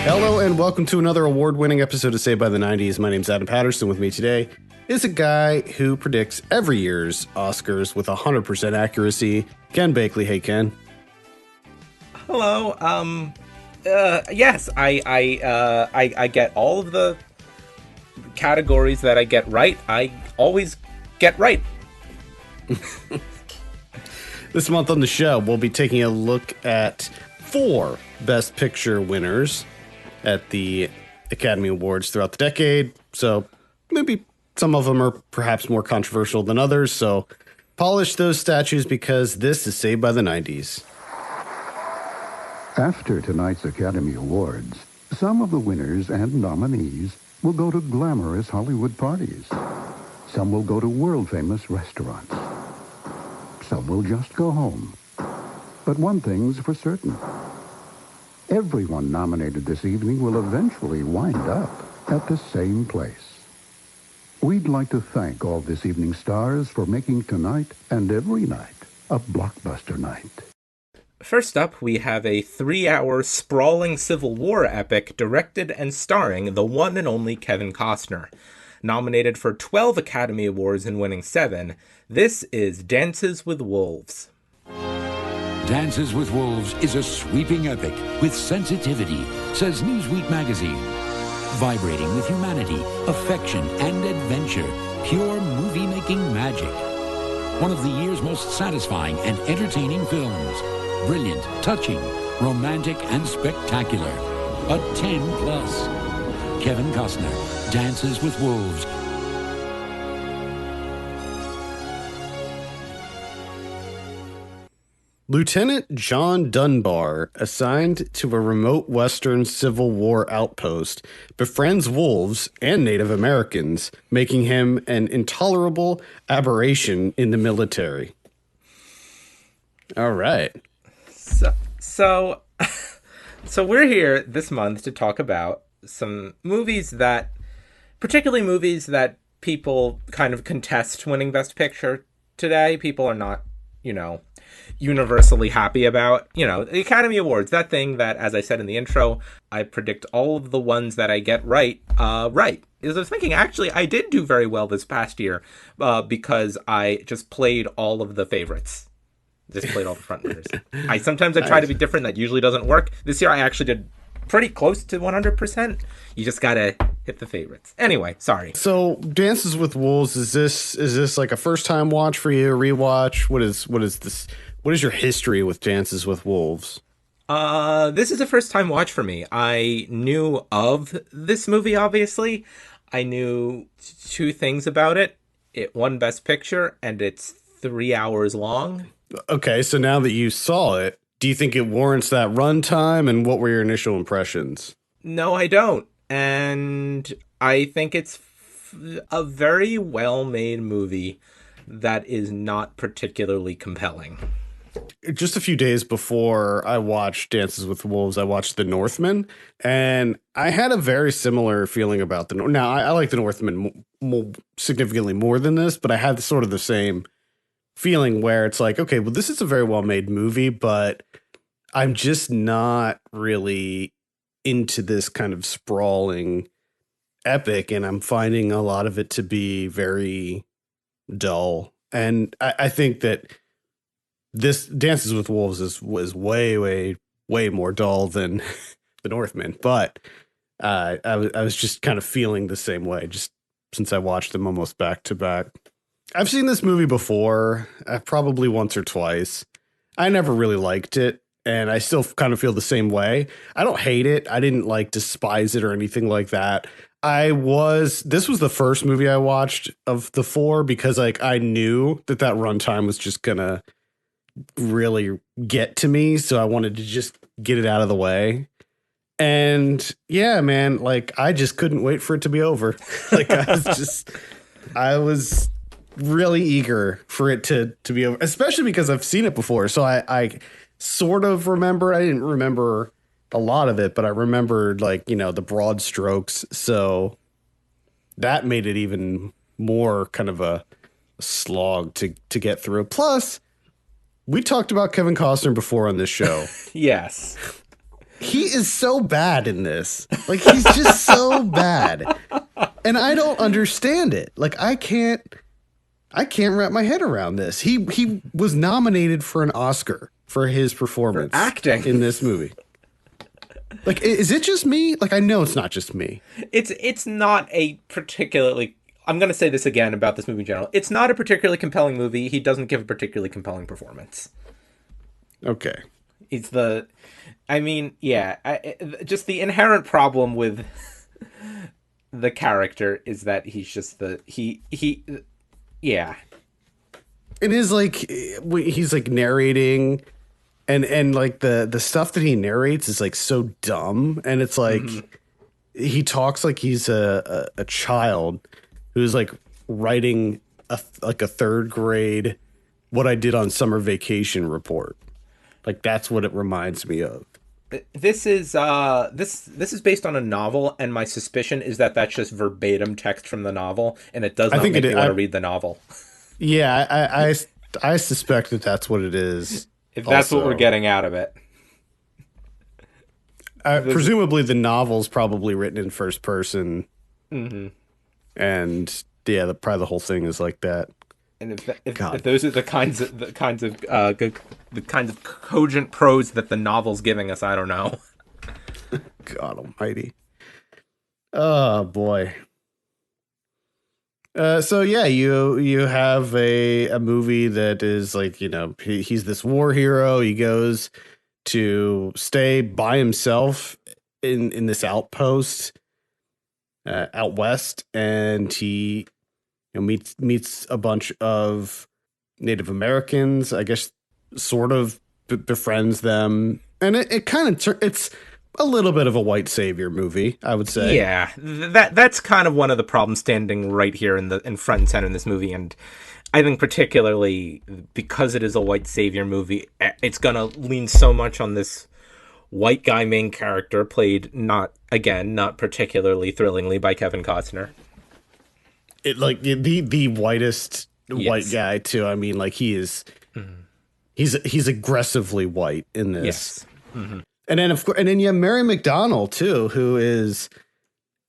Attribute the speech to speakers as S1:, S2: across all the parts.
S1: Hello and welcome to another award-winning episode of Saved by the 90s. My name's Adam Patterson. With me today is a guy who predicts every year's Oscars with 100% accuracy, Ken Bakley. Hey, Ken.
S2: Hello. Yes, I get all of the categories that I get right. I always get right.
S1: This month on the show, we'll be taking a look at 4 Best Picture winners at the Academy Awards throughout the decade. So maybe some of them are perhaps more controversial than others. So polish those statues because this is Saved by the 90s.
S3: After tonight's Academy Awards, some of the winners and nominees will go to glamorous Hollywood parties. Some will go to world-famous restaurants. Some will just go home. But one thing's for certain. Everyone nominated this evening will eventually wind up at the same place. We'd like to thank all this evening's stars for making tonight and every night a blockbuster night.
S2: First up, we have a 3-hour sprawling Civil War epic directed and starring the one and only Kevin Costner. Nominated for 12 Academy Awards and winning 7, this is Dances with Wolves.
S4: Dances with Wolves is a sweeping epic with sensitivity, says Newsweek magazine. Vibrating with humanity, affection, and adventure. Pure movie-making magic. One of the year's most satisfying and entertaining films. Brilliant, touching, romantic, and spectacular. A 10+. Kevin Costner, Dances with Wolves.
S1: Lieutenant John Dunbar, assigned to a remote Western Civil War outpost, befriends wolves and Native Americans, making him an intolerable aberration in the military. All right.
S2: So we're here this month to talk about some movies that, particularly movies that people kind of contest winning Best Picture today. People are not, universally happy about. The Academy Awards, that thing that, as I said in the intro, I predict all of the ones that I get right. Because I was thinking, actually, I did do very well this past year because I just played all of the favorites. Just played all the front runners. Sometimes I try to be different. That usually doesn't work. This year I actually did pretty close to 100%. You just gotta hit the favorites. Anyway, sorry.
S1: So Dances with Wolves, is this like a first time watch for you, a rewatch? What is this? What is your history with Dances with Wolves?
S2: This is a first time watch for me. I knew of this movie, obviously. I knew 2 things about it. It won Best Picture and it's 3 hours long.
S1: Okay, so now that you saw it, do you think it warrants that runtime, and what were your initial impressions?
S2: No, I don't. And I think it's a very well-made movie that is not particularly compelling.
S1: Just a few days before I watched Dances with Wolves, I watched The Northman, and I had a very similar feeling about The Northman. Now, I like The Northman significantly more than this, but I had sort of the same feeling where it's like, okay, well, this is a very well-made movie, but I'm just not really into this kind of sprawling epic, and I'm finding a lot of it to be very dull. And I think that this Dances with Wolves was way more dull than The Northman, but I was just kind of feeling the same way just since I watched them almost back to back. I've seen this movie before, probably once or twice. I never really liked it, and I still kind of feel the same way. I don't hate it. I didn't despise it or anything like that. This was the first movie I watched of the 4 because I knew that runtime was just gonna really get to me, so I wanted to just get it out of the way. And yeah, man, I just couldn't wait for it to be over. I was really eager for it to be over, especially because I've seen it before. So I sort of remember. I didn't remember a lot of it, but I remembered the broad strokes. So that made it even more kind of a slog to get through. Plus, we talked about Kevin Costner before on this show.
S2: Yes.
S1: he is so bad in this. Like, he's just so bad. And I don't understand it. Like, I can't wrap my head around this. He was nominated for an Oscar for his performance
S2: for acting
S1: in this movie. Like, is it just me? Like, I know it's not just me.
S2: It's not a particularly, I'm going to say this again about this movie in general. It's not a particularly compelling movie. He doesn't give a particularly compelling performance.
S1: Okay.
S2: It's just the inherent problem with the character is that he's just yeah.
S1: It is like he's like narrating and like the stuff that he narrates is like so dumb, and it's like he talks like he's a child who's like writing a third grade what I did on summer vacation report. Like, that's what it reminds me of.
S2: This is this is based on a novel, and my suspicion is that that's just verbatim text from the novel, and it does not make me want to read the novel.
S1: Yeah, I suspect that that's what it is.
S2: If that's what we're getting out of it.
S1: Presumably the novel's probably written in first person. Mm-hmm. And yeah, probably the whole thing is like that.
S2: And if those are the kinds of cogent prose that the novel's giving us, I don't know.
S1: God almighty. Oh boy. So yeah, you have a movie that is like, you know, he's this war hero. He goes to stay by himself in this outpost out west, and he meets a bunch of Native Americans, I guess, sort of befriends them. And it kind of, it's a little bit of a white savior movie, I would say.
S2: Yeah, that's kind of one of the problems standing right here in front and center in this movie. And I think particularly because it is a white savior movie, it's going to lean so much on this white guy main character played not particularly thrillingly by Kevin Costner.
S1: It like the whitest white guy too. I mean, like he's aggressively white in this.
S2: Yes. Mm-hmm.
S1: And then of course, and then you have Mary McDonnell too, who is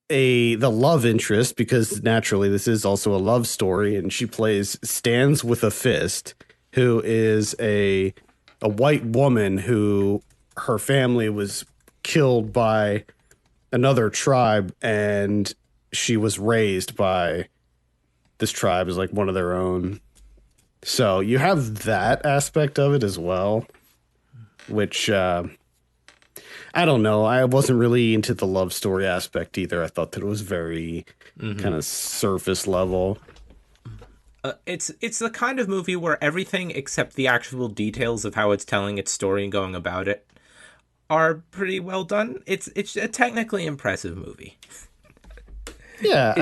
S1: the love interest, because naturally this is also a love story, and she stands with a fist, who is a white woman who her family was killed by another tribe, and she was raised by this tribe as like one of their own. So you have that aspect of it as well, which I don't know. I wasn't really into the love story aspect either. I thought that it was very kind of surface level.
S2: It's the kind of movie where everything except the actual details of how it's telling its story and going about it are pretty well done. It's a technically impressive movie.
S1: Yeah,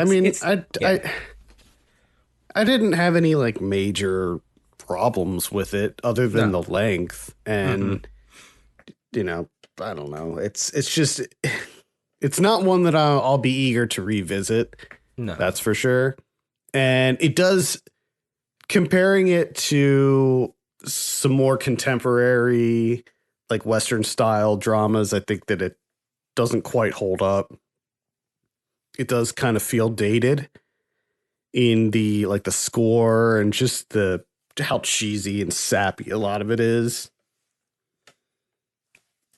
S1: I didn't have any like major problems with it other than the length, and you know, I don't know. It's just it's not one that I'll be eager to revisit. No, that's for sure. And it does, comparing it to some more contemporary like Western style dramas, I think that it doesn't quite hold up. It does kind of feel dated in the like the score and just how cheesy and sappy a lot of it is.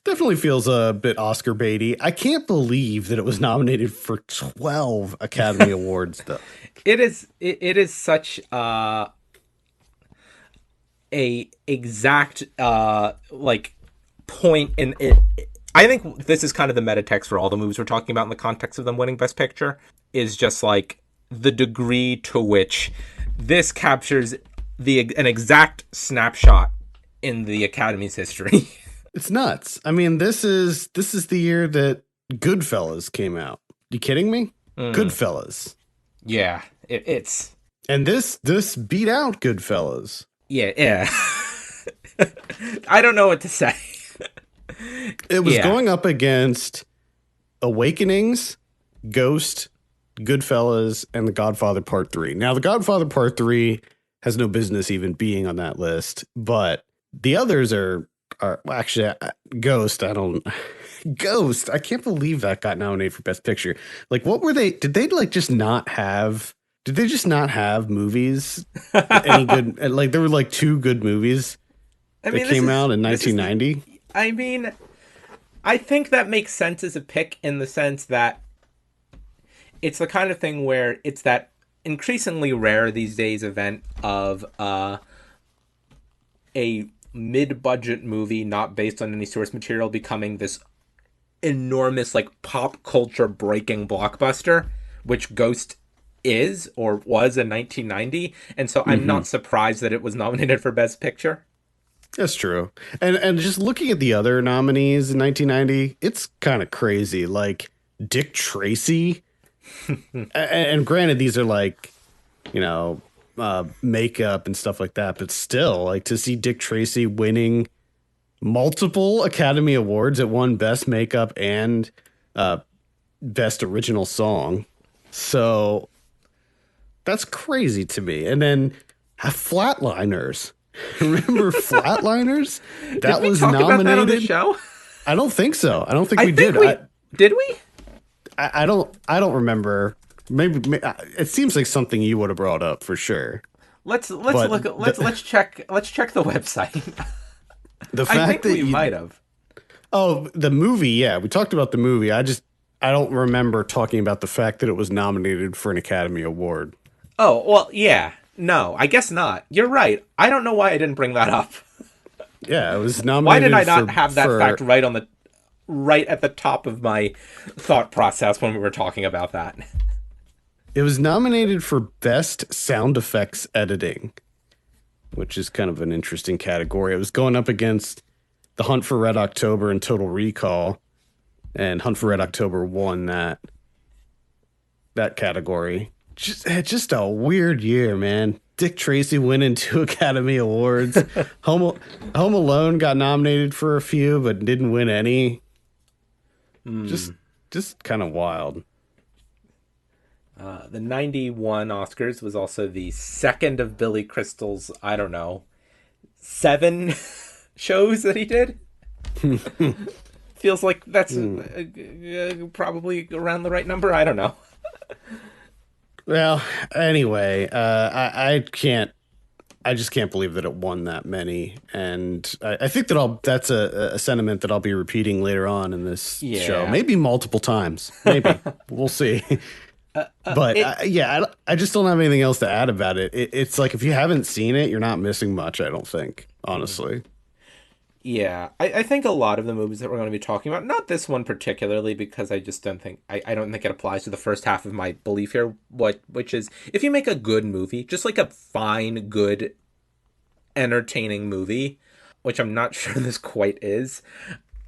S1: Definitely feels a bit Oscar baity. I can't believe that it was nominated for 12 Academy Awards though.
S2: It is such a exact like point in it. I think this is kind of the meta text for all the movies we're talking about in the context of them winning Best Picture, is just like the degree to which this captures an exact snapshot in the Academy's history.
S1: It's nuts. I mean, this is the year that Goodfellas came out. You kidding me? Goodfellas.
S2: Yeah, it's
S1: and this beat out Goodfellas.
S2: Yeah. I don't know what to say.
S1: It was going up against Awakenings, Ghost, Goodfellas, and The Godfather Part 3. Now, The Godfather Part 3 has no business even being on that list, but the others are actually Ghost. I don't Ghost. I can't believe that got nominated for Best Picture. Like, what were they? Did they like just not have? Did they just not have movies any good? Like, there were like two good movies that came out in 1990.
S2: I mean, I think that makes sense as a pick in the sense that it's the kind of thing where it's that increasingly rare these days event of a mid-budget movie not based on any source material becoming this enormous like pop culture breaking blockbuster, which Ghost is or was in 1990, and so I'm not surprised that it was nominated for Best Picture.
S1: That's true. And just looking at the other nominees in 1990, it's kind of crazy. Like Dick Tracy, and granted, these are like, you know, makeup and stuff like that, but still, like to see Dick Tracy winning multiple Academy Awards. It won Best Makeup and Best Original Song. So that's crazy to me. And then Flatliners. Remember Flatliners? That was nominated.
S2: About that on the show?
S1: I don't think so. I don't think we did.
S2: Did we?
S1: I don't remember. Maybe it seems like something you would have brought up for sure.
S2: Let's check the website.
S1: The fact
S2: I think
S1: that
S2: we might have.
S1: Oh, the movie, yeah. We talked about the movie. I don't remember talking about the fact that it was nominated for an Academy Award.
S2: Oh, well, yeah. No, I guess not. You're right. I don't know why I didn't bring that up.
S1: Yeah, it was nominated.
S2: Why did I not have that fact right at the top of my thought process when we were talking about that?
S1: It was nominated for Best Sound Effects Editing, which is kind of an interesting category. It was going up against The Hunt for Red October and Total Recall, and Hunt for Red October won that category. Just a weird year, man. Dick Tracy winning 2 Academy Awards. Home Alone got nominated for a few, but didn't win any. Just kind of wild.
S2: The 91 Oscars was also the second of Billy Crystal's, 7 shows that he did. Feels like that's probably around the right number. I don't know.
S1: Well, anyway, I just can't believe that it won that many, and I think that's a sentiment that I'll be repeating later on in this show, maybe multiple times, maybe we'll see. But I just don't have anything else to add about it. It's like if you haven't seen it, you're not missing much. I don't think, honestly.
S2: Yeah, I think a lot of the movies that we're going to be talking about, not this one particularly, because I just don't think I don't think it applies to the first half of my belief here. Which is, if you make a good movie, just like a fine, good, entertaining movie, which I'm not sure this quite is.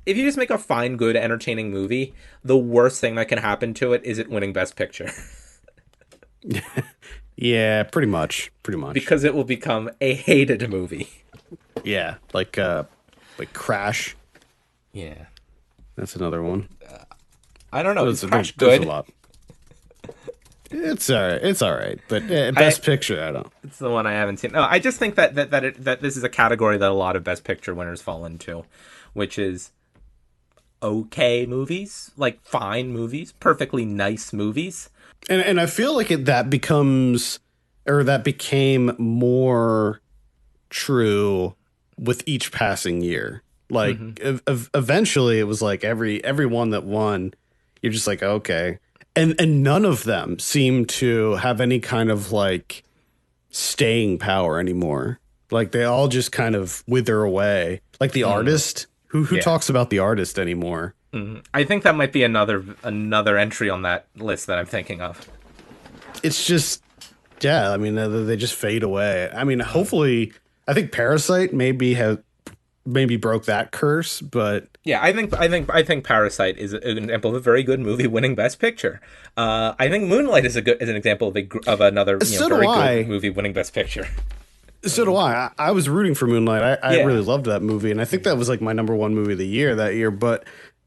S2: If you just make a fine, good, entertaining movie, the worst thing that can happen to it is it winning Best Picture.
S1: Yeah, pretty much.
S2: Because it will become a hated movie.
S1: Yeah, like Crash.
S2: Yeah,
S1: that's another one.
S2: I don't know. Is Crash
S1: there's
S2: good?
S1: A lot. It's all right. But Best Picture, I don't.
S2: It's the one I haven't seen. No, I just think that this is a category that a lot of Best Picture winners fall into, which is okay movies, like fine movies, perfectly nice movies.
S1: And I feel like that became more true with each passing year. Like eventually it was like every one that won, you're just like, okay. And none of them seem to have any kind of like staying power anymore. Like they all just kind of wither away. Like The Artist, who talks about The Artist anymore?
S2: I think that might be another entry on that list that I'm thinking of.
S1: It's just, yeah, I mean, they just fade away. I mean, hopefully, I think Parasite maybe broke that curse, but
S2: yeah, I think Parasite is an example of a very good movie winning Best Picture. I think Moonlight is an example of another very good movie winning Best Picture.
S1: So do I. I was rooting for Moonlight. I really loved that movie, and I think that was like my number one movie of the year that year. But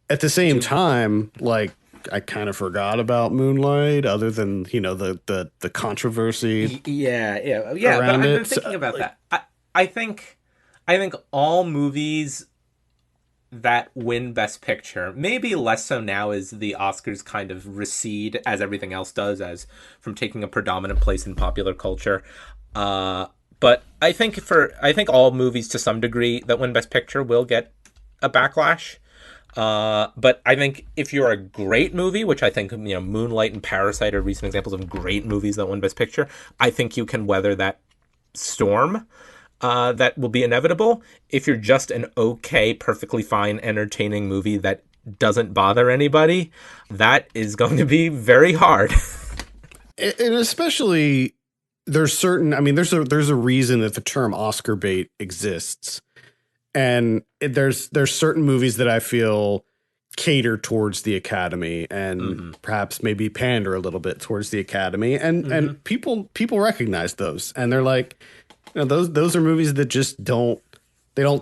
S1: at the same time, like I kind of forgot about Moonlight, other than the controversy.
S2: Yeah. But I've been thinking about that. I think all movies that win Best Picture. Maybe less so now as the Oscars kind of recede, as everything else does, as from taking a predominant place in popular culture. But I think all movies to some degree that win Best Picture will get a backlash. But I think if you're a great movie, which I think, Moonlight and Parasite are recent examples of great movies that won Best Picture, I think you can weather that storm. That will be inevitable. If you're just an okay, perfectly fine, entertaining movie that doesn't bother anybody, that is going to be very hard.
S1: And especially there's a reason that the term Oscar bait exists. And there's certain movies that I feel cater towards the Academy and perhaps maybe pander a little bit towards the Academy. And people recognize those, and they're like, those are movies that just don't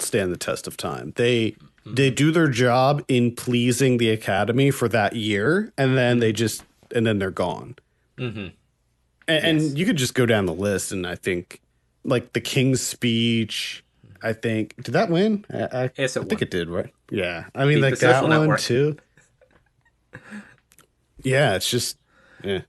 S1: stand the test of time. They do their job in pleasing the Academy for that year, and then they're gone. Mm-hmm. And you could just go down the list, and I think like The King's Speech. I think did that win? I think it did, right? Yeah, I mean like that one network. Too. Yeah, it's just yeah.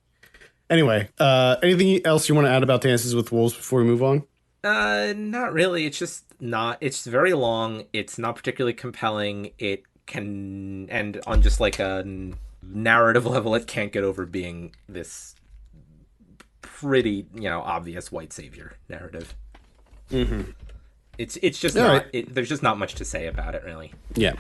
S1: Anyway, anything else you want to add about Dances with Wolves before we move on?
S2: Not really. It's just not. It's very long. It's not particularly compelling. It can, and on just like a narrative level, it can't get over being this pretty, obvious white savior narrative. Mm-hmm. It's just not. Right. There's just not much to say about it, really.
S1: Yeah.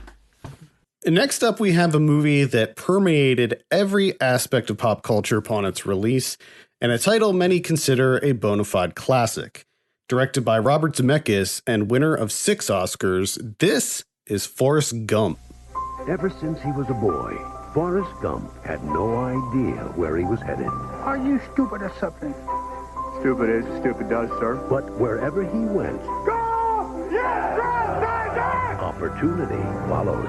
S1: And next up, we have a movie that permeated every aspect of pop culture upon its release, and a title many consider a bona fide classic. Directed by Robert Zemeckis and winner of 6 Oscars, this is Forrest Gump.
S5: Ever since he was a boy, Forrest Gump had no idea where he was headed.
S6: Are you stupid or something? Stupid is, stupid does, sir.
S5: But wherever he went,
S6: go! Yes!
S5: Opportunity follows.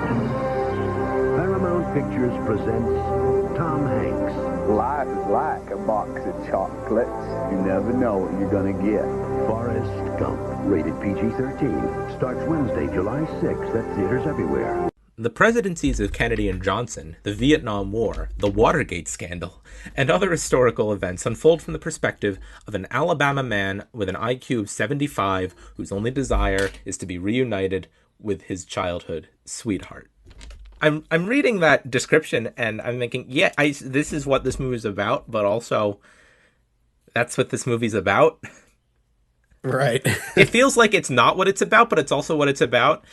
S5: Paramount Pictures presents Tom Hanks.
S6: Life is like a box of chocolates. You never know what you're gonna get.
S5: Forrest Gump, rated PG-13, starts Wednesday, July 6th at theaters everywhere.
S2: The presidencies of Kennedy and Johnson, the Vietnam War, the Watergate scandal, and other historical events unfold from the perspective of an Alabama man with an IQ of 75 whose only desire is to be reunited with his childhood sweetheart. I'm reading that description and I'm thinking, this is what this movie is about, but also that's what this movie's about.
S1: Right.
S2: It feels like it's not what it's about, but it's also what it's about.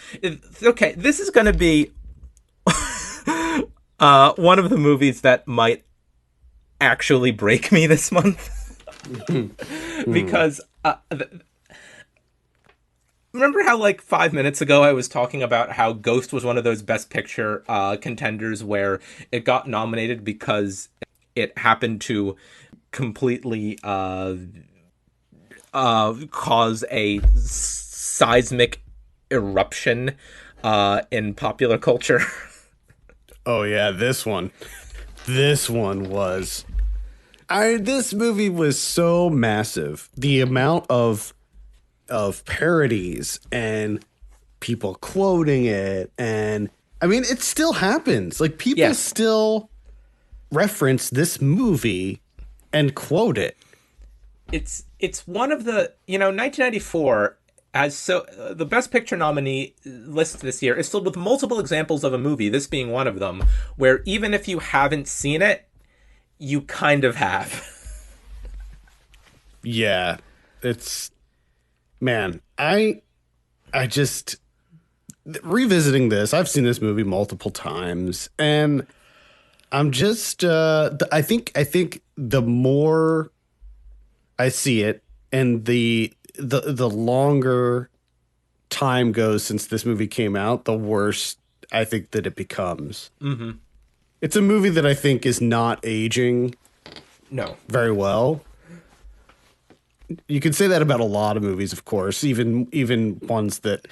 S2: Okay, this is going to be one of the movies that might actually break me this month. Because remember how like 5 minutes ago I was talking about how Ghost was one of those Best Picture contenders where it got nominated because it happened to completely cause a seismic eruption in popular culture.
S1: Oh yeah, this one was. This movie was so massive. The amount of parodies and people quoting it, and I mean, it still happens. Like people still reference this movie and quote it.
S2: It's one of the 1994 the Best Picture nominee list this year is filled with multiple examples of a movie, this being one of them, where even if you haven't seen it, you kind of have.
S1: Yeah, it's man, I just revisiting this. I've seen this movie multiple times, and I'm just I think the more I see it, and the longer time goes since this movie came out, the worse I think that it becomes. Mm-hmm. It's a movie that I think is not aging very well. You can say that about a lot of movies, of course, even ones that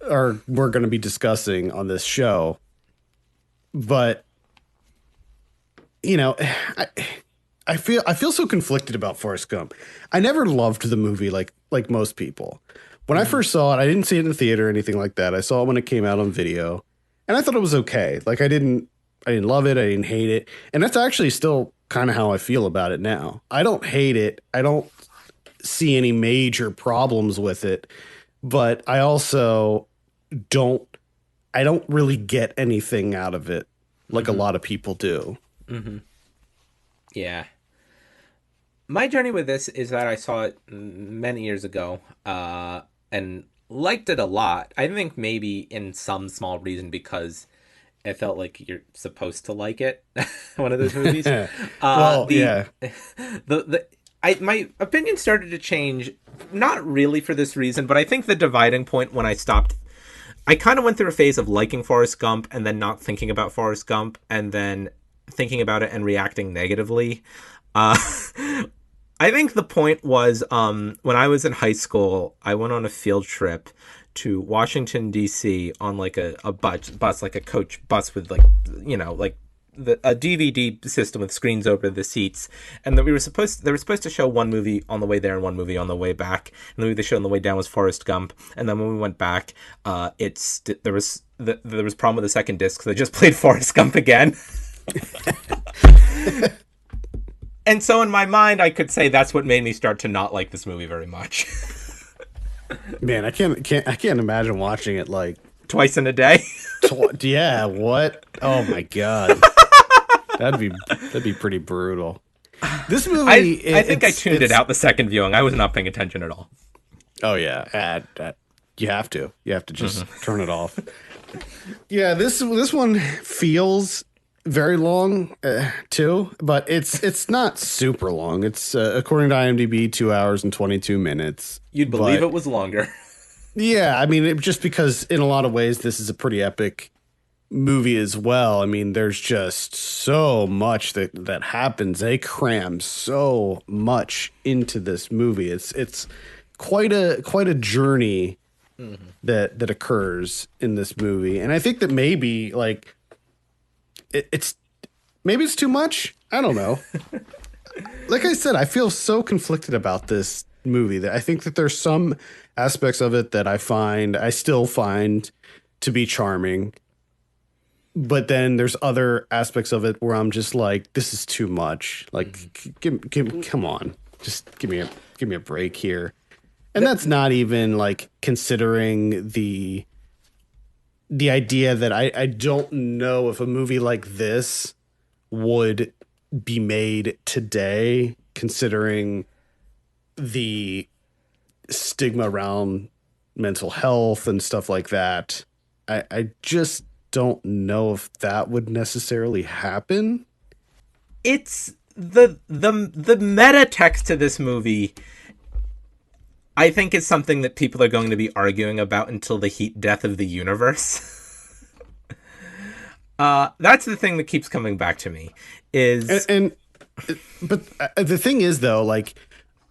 S1: we're going to be discussing on this show. But I feel so conflicted about Forrest Gump. I never loved the movie like most people, When I first saw it, I didn't see it in the theater or anything like that. I saw it when it came out on video, and I thought it was okay. Like I didn't love it, I didn't hate it, and that's actually still kind of how I feel about it now. I don't hate it. I don't see any major problems with it, but I also don't I don't really get anything out of it like a lot of people do.
S2: Yeah. My journey with this is that I saw it many years ago, and liked it a lot. I think maybe in some small reason because it felt like you're supposed to like it. One of those movies.
S1: Yeah.
S2: My opinion started to change, not really for this reason, but I think the dividing point when I stopped, I kind of went through a phase of liking Forrest Gump and then not thinking about Forrest Gump and then thinking about it and reacting negatively. I think the point was when I was in high school, I went on a field trip to Washington, D.C. on like a bus, like a coach bus with like, like a DVD system with screens over the seats. And that they were supposed to show one movie on the way there and one movie on the way back. And the movie they showed on the way down was Forrest Gump. And then when we went back, there was a problem with the second disc because they just played Forrest Gump again. And so in my mind, I could say that's what made me start to not like this movie very much.
S1: Man, I can't imagine watching it like
S2: twice in a day.
S1: Yeah, what? Oh my god. That'd be pretty brutal. This movie
S2: I think I tuned it out the second viewing. I was not paying attention at all.
S1: Oh yeah. You have to just turn it off. Yeah, this one feels very long too, but it's not super long. It's according to IMDb 2 hours and 22 minutes.
S2: You'd believe it was longer.
S1: Yeah, I mean, just because in a lot of ways this is a pretty epic movie as well. I mean, there's just so much that happens. They cram so much into this movie. It's quite a journey that occurs in this movie, and I think that maybe like it's too much. I don't know. Like I said, I feel so conflicted about this movie that I think that there's some aspects of it that I still find to be charming. But then there's other aspects of it where I'm just like, this is too much. Like, come on, just give me a break here. And that's not even like considering the idea that I don't know if a movie like this would be made today, considering the stigma around mental health and stuff like that. I just don't know if that would necessarily happen.
S2: It's the meta text to this movie, I think, is something that people are going to be arguing about until the heat death of the universe. That's the thing that keeps coming back to me is
S1: but the thing is though, like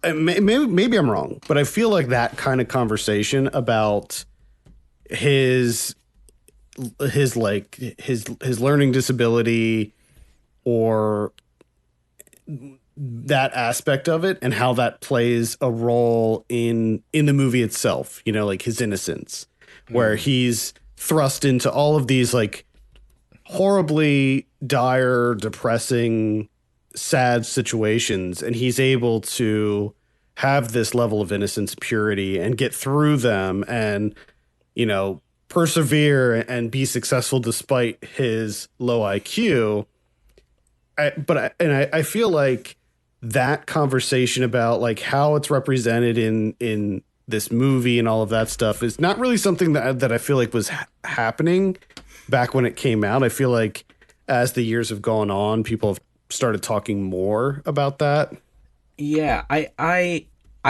S1: maybe I'm wrong, but I feel like that kind of conversation about his learning disability or that aspect of it and how that plays a role in the movie itself, like his innocence, where he's thrust into all of these like horribly dire, depressing, sad situations, and he's able to have this level of innocence, purity, and get through them and persevere and be successful despite his low IQ. I feel like that conversation about like how it's represented in this movie and all of that stuff is not really something that I feel like was happening back when it came out. I feel like as the years have gone on, people have started talking more about that.
S2: Yeah, I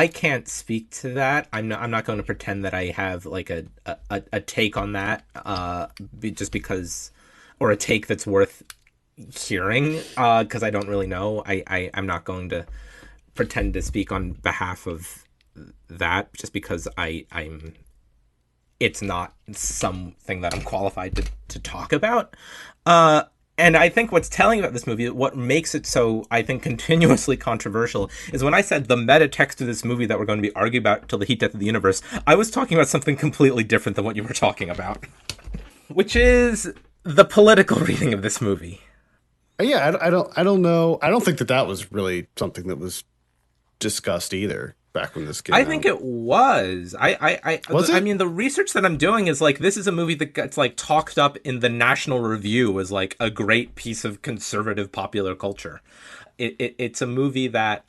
S2: can't speak to that. I'm not going to pretend that I have like a take on that, just because, or a take that's worth hearing, because I don't really know. I'm not going to pretend to speak on behalf of that, just because it's not something that I'm qualified to talk about. And I think what's telling about this movie, what makes it so, I think, continuously controversial, is when I said the meta text of this movie that we're going to be arguing about till the heat death of the universe, I was talking about something completely different than what you were talking about, which is the political reading of this movie.
S1: Yeah, I don't know. I don't think that was really something that was discussed either back when this came
S2: I
S1: out.
S2: think it was.
S1: Was it?
S2: I mean, the research that I'm doing is like, this is a movie that gets like talked up in the National Review as like a great piece of conservative popular culture. It's a movie that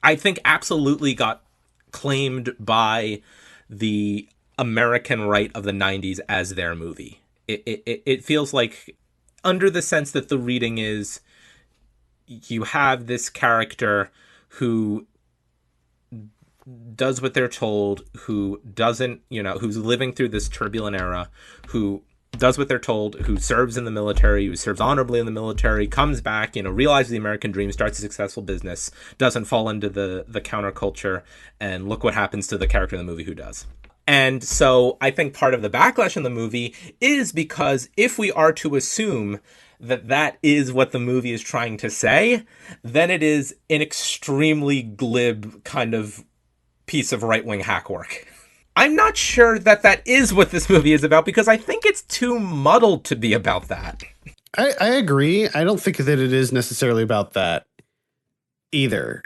S2: I think absolutely got claimed by the American right of the 90s as their movie. It feels like, under the sense that the reading is, you have this character who does what they're told, who doesn't, who's living through this turbulent era, who does what they're told, who serves in the military, who serves honorably in the military, comes back, realizes the American dream, starts a successful business, doesn't fall into the counterculture, and look what happens to the character in the movie who does. And so I think part of the backlash in the movie is because if we are to assume that is what the movie is trying to say, then it is an extremely glib kind of piece of right-wing hack work. I'm not sure that is what this movie is about, because I think it's too muddled to be about that.
S1: I agree. I don't think that it is necessarily about that either.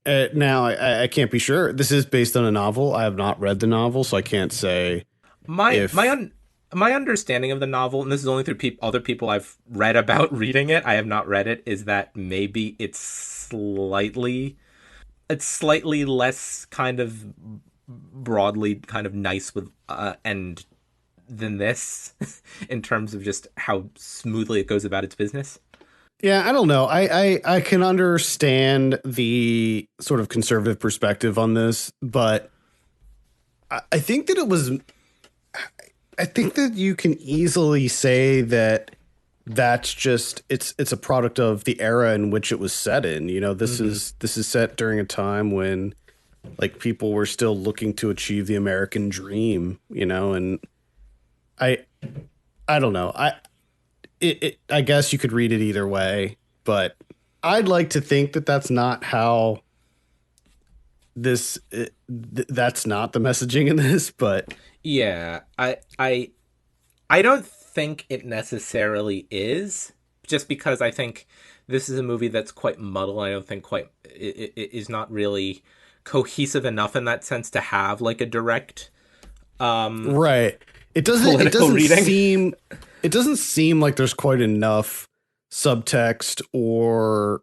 S1: Now, I can't be sure. This is based on a novel. I have not read the novel, so I can't say.
S2: My understanding of the novel, and this is only through other people I've read about reading it, I have not read it, is that maybe it's slightly less kind of broadly kind of nice with and than this in terms of just how smoothly it goes about its business.
S1: Yeah, I don't know. I can understand the sort of conservative perspective on this, but I think that I think that you can easily say that that's just it's a product of the era in which it was set in. This is set during a time when like people were still looking to achieve the American dream, and I don't know. I guess you could read it either way, but I'd like to think that that's not how that's not the messaging in this, but
S2: yeah, I don't think it necessarily is, just because I think this is a movie that's quite muddled. I don't think it is not really cohesive enough in that sense to have like a direct
S1: right. It doesn't seem like there's quite enough subtext or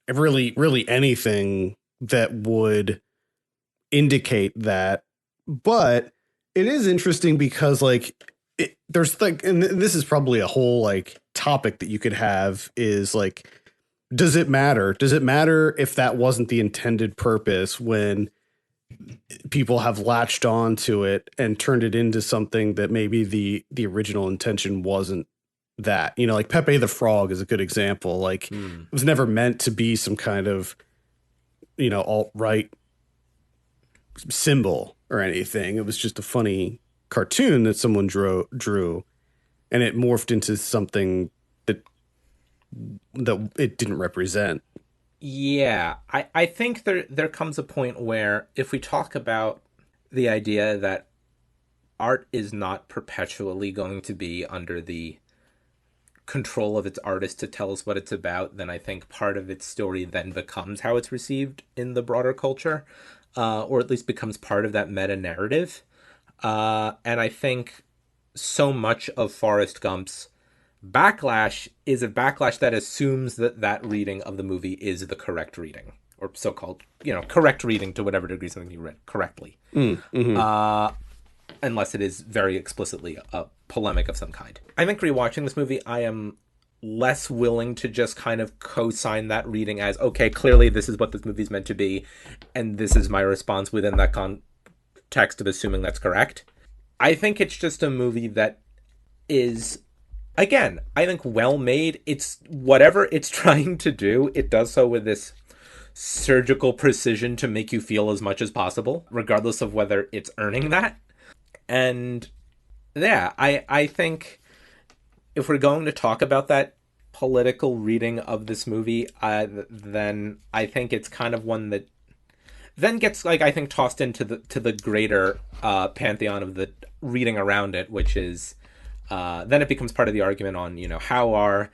S1: really anything that would indicate that. But it is interesting because there's like, and this is probably a whole like topic that you could have, is like, does it matter? Does it matter if that wasn't the intended purpose when people have latched on to it and turned it into something that maybe the original intention wasn't that? Like Pepe the Frog is a good example. Like it was never meant to be some kind of, alt-right symbol or anything. It was just a funny cartoon that someone drew, and it morphed into something that it didn't represent.
S2: Yeah, I think there comes a point where, if we talk about the idea that art is not perpetually going to be under the control of its artist to tell us what it's about, then I think part of its story then becomes how it's received in the broader culture, or at least becomes part of that meta narrative. And I think so much of Forrest Gump's backlash is a backlash that assumes that reading of the movie is the correct reading, or so-called, correct reading to whatever degree something you read correctly. Unless it is very explicitly a polemic of some kind. I think rewatching this movie, I am less willing to just kind of co-sign that reading as, okay, clearly this is what this movie's meant to be, and this is my response within that context of assuming that's correct. I think it's just a movie that is, again, I think well made. It's whatever it's trying to do, it does so with this surgical precision to make you feel as much as possible, regardless of whether it's earning that. And yeah, I think if we're going to talk about that political reading of this movie, then I think it's kind of one that then gets, like, I think tossed into the greater pantheon of the reading around it, which is then it becomes part of the argument on, how are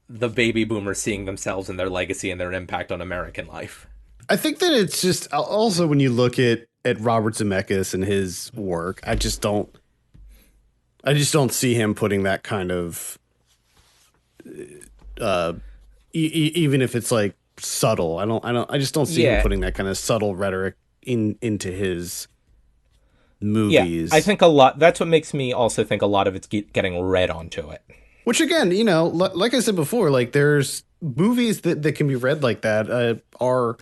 S2: the baby boomers seeing themselves and their legacy and their impact on American life.
S1: I think that it's just also when you look at Robert Zemeckis and his work, I just don't see him putting that kind of even if it's like subtle. I just don't see him putting that kind of subtle rhetoric into his movies.
S2: Yeah, I think that's what makes me also think a lot of it's getting read onto it.
S1: Which again, like I said before, like there's movies that can be read like that. Are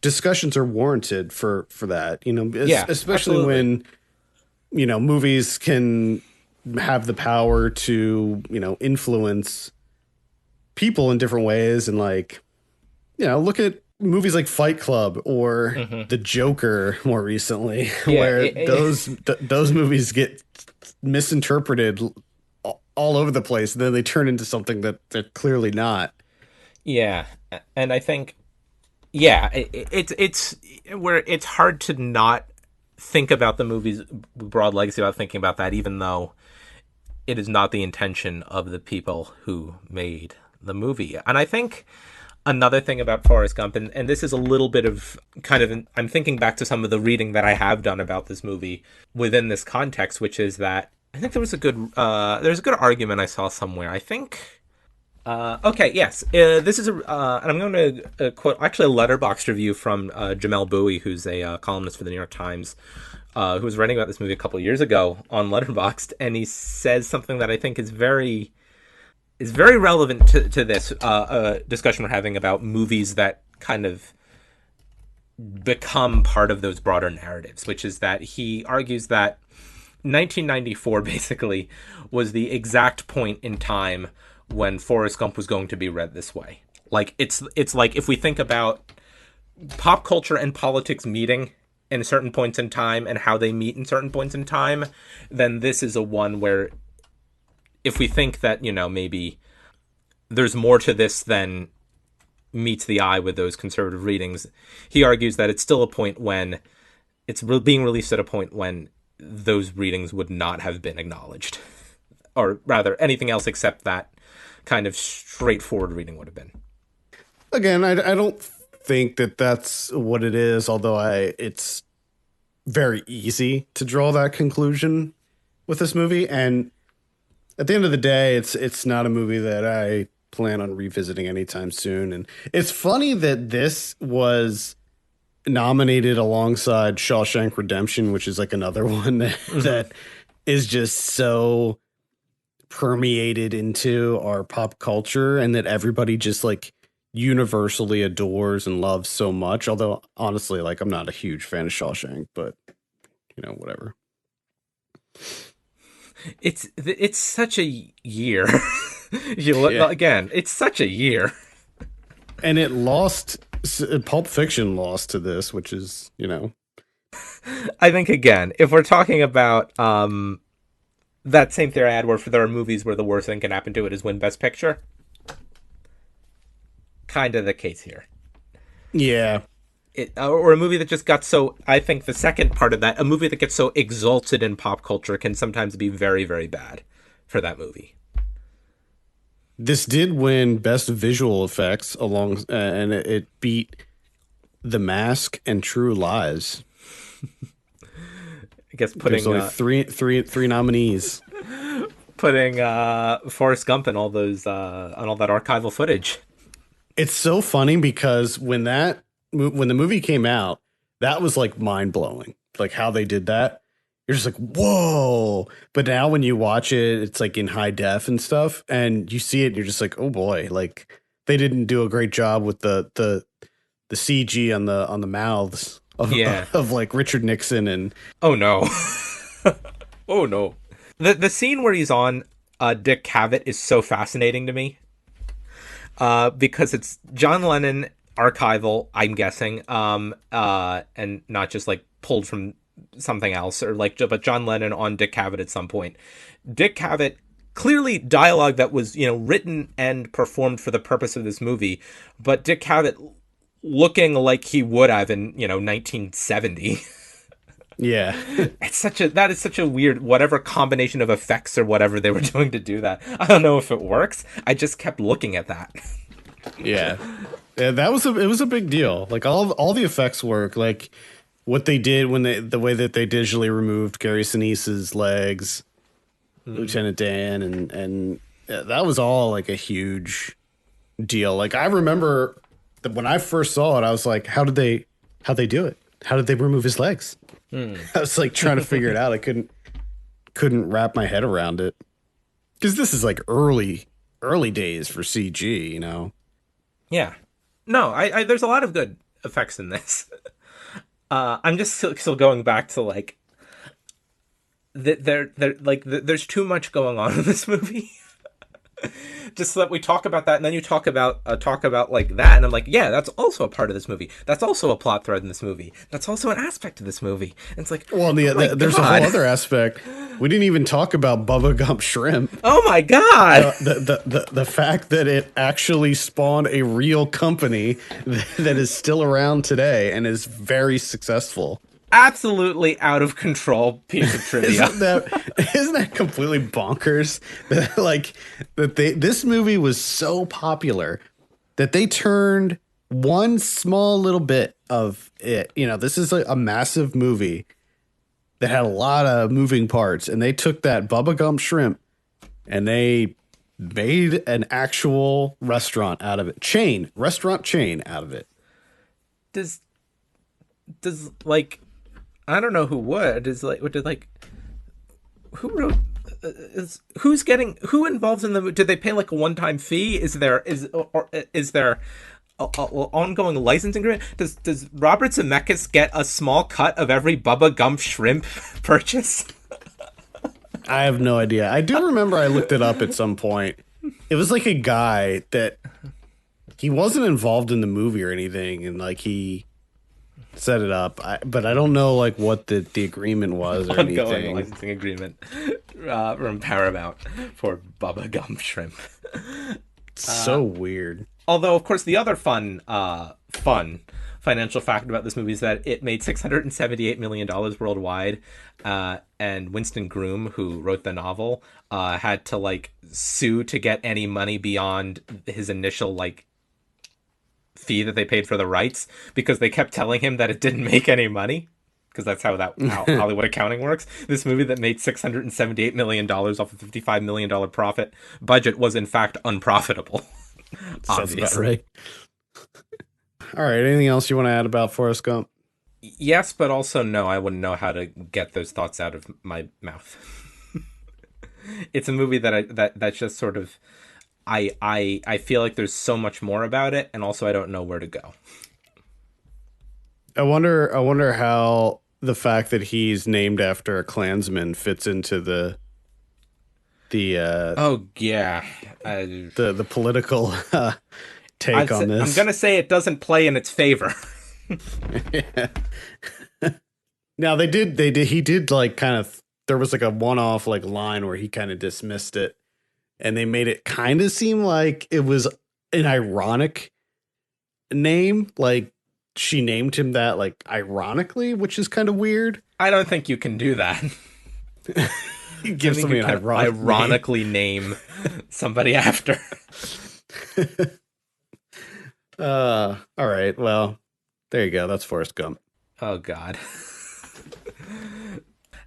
S1: discussions are warranted for that, especially
S2: absolutely.
S1: when, movies can have the power to, influence people in different ways. And like, look at movies like Fight Club or The Joker more recently, where those movies get misinterpreted all over the place. And then they turn into something that they're clearly not.
S2: Yeah. And I think, it's where it's hard to not think about the movie's broad legacy without thinking about that, even though it is not the intention of the people who made the movie. And I think another thing about Forrest Gump, and this is a little bit of I'm thinking back to some of the reading that I have done about this movie within this context, which is that I think there's a good argument I saw somewhere. I think. This is and I'm going to quote actually a Letterboxd review from Jamel Bowie, who's a columnist for the New York Times, who was writing about this movie a couple of years ago on Letterboxd, and he says something that I think is very relevant to this discussion we're having about movies that kind of become part of those broader narratives, which is that he argues that 1994 basically was the exact point in time when Forrest Gump was going to be read this way. Like it's like if we think about pop culture and politics meeting in certain points in time and how they meet in certain points in time, then this is a one where if we think that, maybe there's more to this than meets the eye with those conservative readings, he argues that it's still a point when it's being released at a point when those readings would not have been acknowledged, or rather anything else except that kind of straightforward reading would have been.
S1: Again, I don't think that that's what it is, although it's very easy to draw that conclusion with this movie. And at the end of the day, it's not a movie that I plan on revisiting anytime soon. And it's funny that this was nominated alongside Shawshank Redemption, which is like another one that is just so permeated into our pop culture and that everybody just like universally adores and loves so much. Although honestly, like I'm not a huge fan of Shawshank, but whatever.
S2: It's such a year. Again, it's such a year.
S1: And it lost, Pulp Fiction lost to this, which is,
S2: I think, again, if we're talking about that same theory I had where there are movies where the worst thing can happen to it is win Best Picture, kind of the case here.
S1: Yeah.
S2: Or a movie that just got so, I think the second part of that, a movie that gets so exalted in pop culture can sometimes be very, very bad for that movie.
S1: This did win Best Visual Effects and it beat The Mask and True Lies.
S2: I guess putting
S1: there's only three nominees.
S2: Putting Forrest Gump and all those on all that archival footage.
S1: It's so funny because when the movie came out, that was like mind blowing. Like how they did that. You're just like, whoa. But now when you watch it, it's like in high def and stuff, and you see it, and you're just like, oh boy, like they didn't do a great job with the CG on the mouths of like Richard Nixon and
S2: oh no. Oh no. The scene where he's on Dick Cavett is so fascinating to me. Because it's John Lennon archival, I'm guessing, and not just like pulled from something else, or like, but John Lennon on Dick Cavett at some point. Dick Cavett clearly dialogue that was, written and performed for the purpose of this movie, but Dick Cavett looking like he would have in, 1970.
S1: Yeah.
S2: That is such a weird, whatever combination of effects or whatever they were doing to do that. I don't know if it works. I just kept looking at that.
S1: Yeah. Yeah, it was a big deal. Like all the effects work. Like what they did when the way that they digitally removed Gary Sinise's legs, Lieutenant Dan, and that was all like a huge deal. Like I remember that when I first saw it, I was like, how'd they do it? How did they remove his legs? I was like trying to figure it out. I couldn't wrap my head around it. Because this is like early days for CG,
S2: Yeah. No, I there's a lot of good effects in this. I'm just still going back to like there's too much going on in this movie. Just so that we talk about that, and then you talk about like that, and I'm like, yeah, that's also a part of this movie. That's also a plot thread in this movie. That's also an aspect of this movie. And it's like,
S1: well, there's a whole other aspect. We didn't even talk about Bubba Gump Shrimp.
S2: Oh my god!
S1: The fact that it actually spawned a real company that is still around today and is very successful.
S2: Absolutely out of control piece of trivia.
S1: Isn't that completely bonkers? This movie was so popular that they turned one small little bit of it. This is a massive movie that had a lot of moving parts, and they took that Bubba Gump Shrimp and they made an actual restaurant out of it. Restaurant chain out of it.
S2: Does like, I don't know who would. Who wrote? Who involved in the? Did they pay like a one-time fee? Is there a ongoing licensing agreement? Does Robert Zemeckis get a small cut of every Bubba Gump Shrimp purchase?
S1: I have no idea. I do remember I looked it up at some point. It was like a guy that he wasn't involved in the movie or anything, and like he set it up, but I don't know like what the agreement was or
S2: ongoing
S1: anything.
S2: Licensing agreement from Paramount for Bubba Gump Shrimp.
S1: So weird.
S2: Although, of course, the other fun financial fact about this movie is that it made $678 million worldwide, and Winston Groom, who wrote the novel, had to like sue to get any money beyond his initial like fee that they paid for the rights, because they kept telling him that it didn't make any money, because that's how Hollywood accounting works. This movie that made $678 million off a $55 million profit budget was in fact unprofitable. Obviously.
S1: Sounds about right. All right. Anything else you want to add about Forrest Gump?
S2: Yes, but also no. I wouldn't know how to get those thoughts out of my mouth. It's a movie that's just sort of, I feel like there's so much more about it, and also I don't know where to go.
S1: I wonder how the fact that he's named after a Klansman fits into the political take on this.
S2: I'm gonna say it doesn't play in its favor.
S1: Yeah. Now he did like kind of, there was like a one-off like line where he kind of dismissed it, and they made it kind of seem like it was an ironic name, like she named him that like ironically, which is kind of weird.
S2: I don't think you can do that.
S1: Give somebody an
S2: ironically name somebody after.
S1: All right. Well, there you go. That's Forrest Gump.
S2: Oh, God.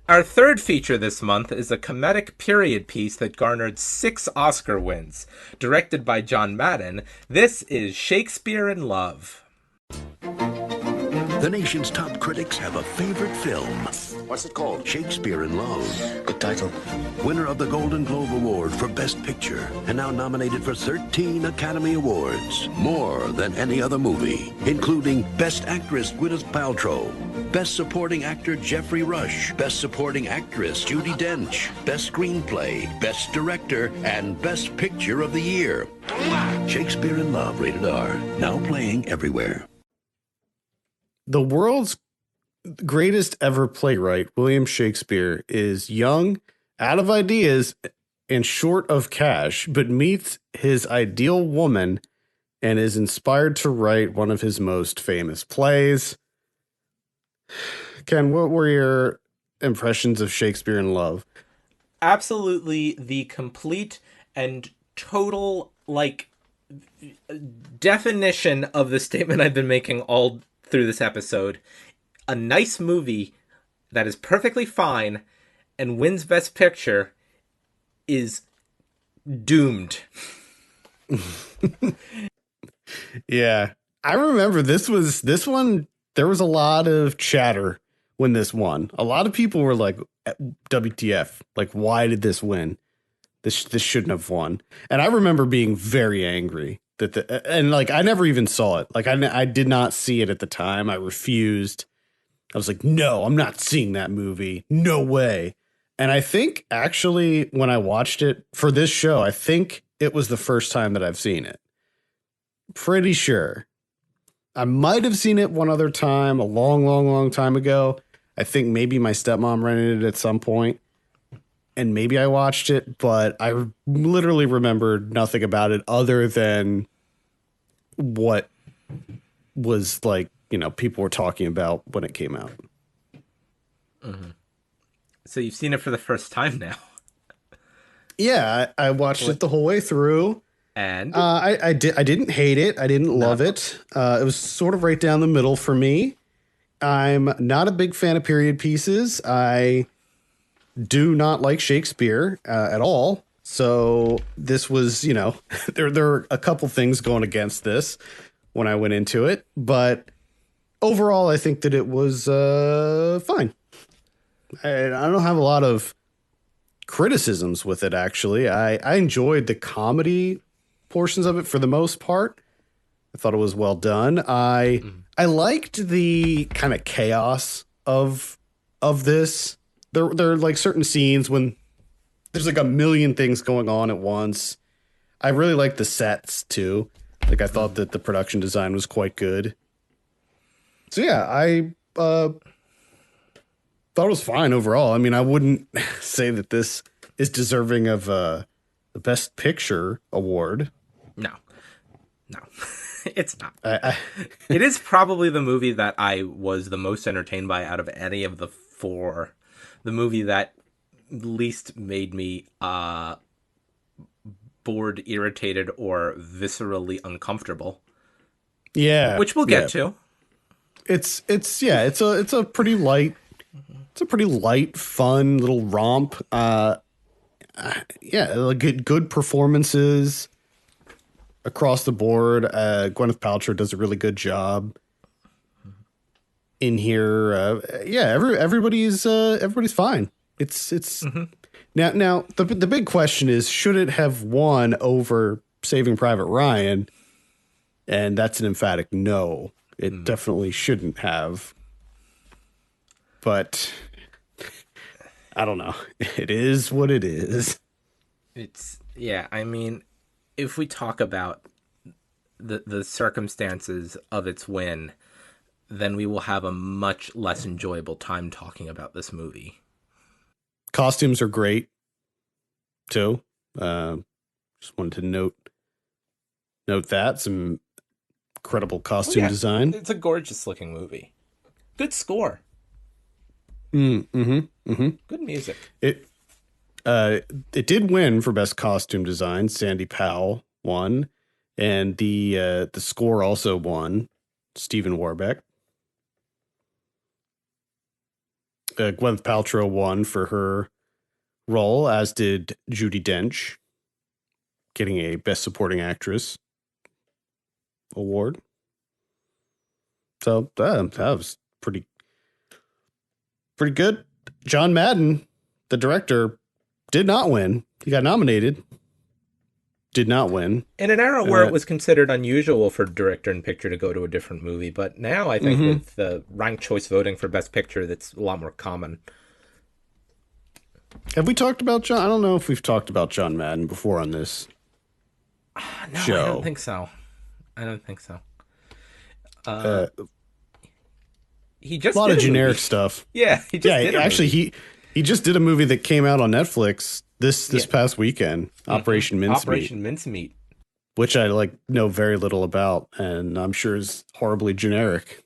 S2: Our third feature this month is a comedic period piece that garnered 6 Oscar wins. Directed by John Madden, this is Shakespeare in Love.
S5: The nation's top critics have a favorite film.
S7: What's it called?
S5: Shakespeare in Love.
S7: Good title.
S5: Winner of the Golden Globe Award for Best Picture, and now nominated for 13 Academy Awards. More than any other movie, including Best Actress Gwyneth Paltrow, Best Supporting Actor Jeffrey Rush, Best Supporting Actress Judi Dench, Best Screenplay, Best Director, and Best Picture of the Year. Shakespeare in Love, rated R. Now playing everywhere.
S1: The world's greatest ever playwright, William Shakespeare, is young, out of ideas, and short of cash, but meets his ideal woman and is inspired to write one of his most famous plays. Ken, what were your impressions of Shakespeare in Love?
S2: Absolutely the complete and total, like, definition of the statement I've been making all through this episode. A nice movie that is perfectly fine and wins Best Picture is doomed.
S1: Yeah. I remember this one, there was a lot of chatter when this won. A lot of people were like, WTF, like, why did this win? This shouldn't have won. And I remember being very angry and like, I never even saw it. Like, I did not see it at the time. I refused. I was like, no, I'm not seeing that movie. No way. And I think actually when I watched it for this show, I think it was the first time that I've seen it. Pretty sure. I might have seen it one other time, a long, long, long time ago. I think maybe my stepmom rented it at some point, and maybe I watched it, but I literally remembered nothing about it other than what was, like, you know, people were talking about when it came out.
S2: Mm-hmm. So you've seen it for the first time now.
S1: Yeah, I watched it the whole way through.
S2: And
S1: I didn't hate it. I didn't love it. It was sort of right down the middle for me. I'm not a big fan of period pieces. I do not like Shakespeare at all. So this was, you know, there are a couple things going against this when I went into it. But overall, I think that it was fine. I don't have a lot of criticisms with it, actually. I enjoyed the comedy portions of it for the most part. I thought it was well done. I liked the kind of chaos of this. There are like certain scenes when there's like a million things going on at once. I really liked the sets too. Like, I thought that the production design was quite good. So yeah, I thought it was fine overall. I mean, I wouldn't say that this is deserving of the Best Picture award.
S2: No, it's not. It is probably the movie that I was the most entertained by out of any of the four. The movie that least made me bored, irritated, or viscerally uncomfortable.
S1: Yeah,
S2: which we'll get to.
S1: It's a pretty light. It's a pretty light, fun little romp. Good performances across the board. Gwyneth Paltrow does a really good job in here. Everybody's fine. It's now the big question is, should it have won over Saving Private Ryan? And that's an emphatic no. It definitely shouldn't have. But I don't know. It is what it is.
S2: I mean, if we talk about the circumstances of its win, then we will have a much less enjoyable time talking about this movie.
S1: Costumes are great, too. Just wanted to note that. Some incredible costume design.
S2: It's a gorgeous looking movie. Good score.
S1: Good
S2: music.
S1: It did win for best costume design. Sandy Powell won, and the score also won. Stephen Warbeck. Gwyneth Paltrow won for her role, as did Judi Dench, getting a Best Supporting Actress award. So that was pretty good. John Madden, the director, did not win. He got nominated. Did not win.
S2: In an era where it was considered unusual for director and picture to go to a different movie, but now I think with the ranked choice voting for Best Picture, that's a lot more common.
S1: Have we talked about John? I don't know if we've talked about John Madden before on this show.
S2: I don't think so. He just
S1: a lot
S2: did
S1: of generic
S2: movie.
S1: stuff.
S2: Yeah, he just did a movie.
S1: He just did a movie that came out on Netflix this past weekend, Operation Mincemeat.
S2: Operation Mincemeat.
S1: Which I know very little about, and I'm sure is horribly generic.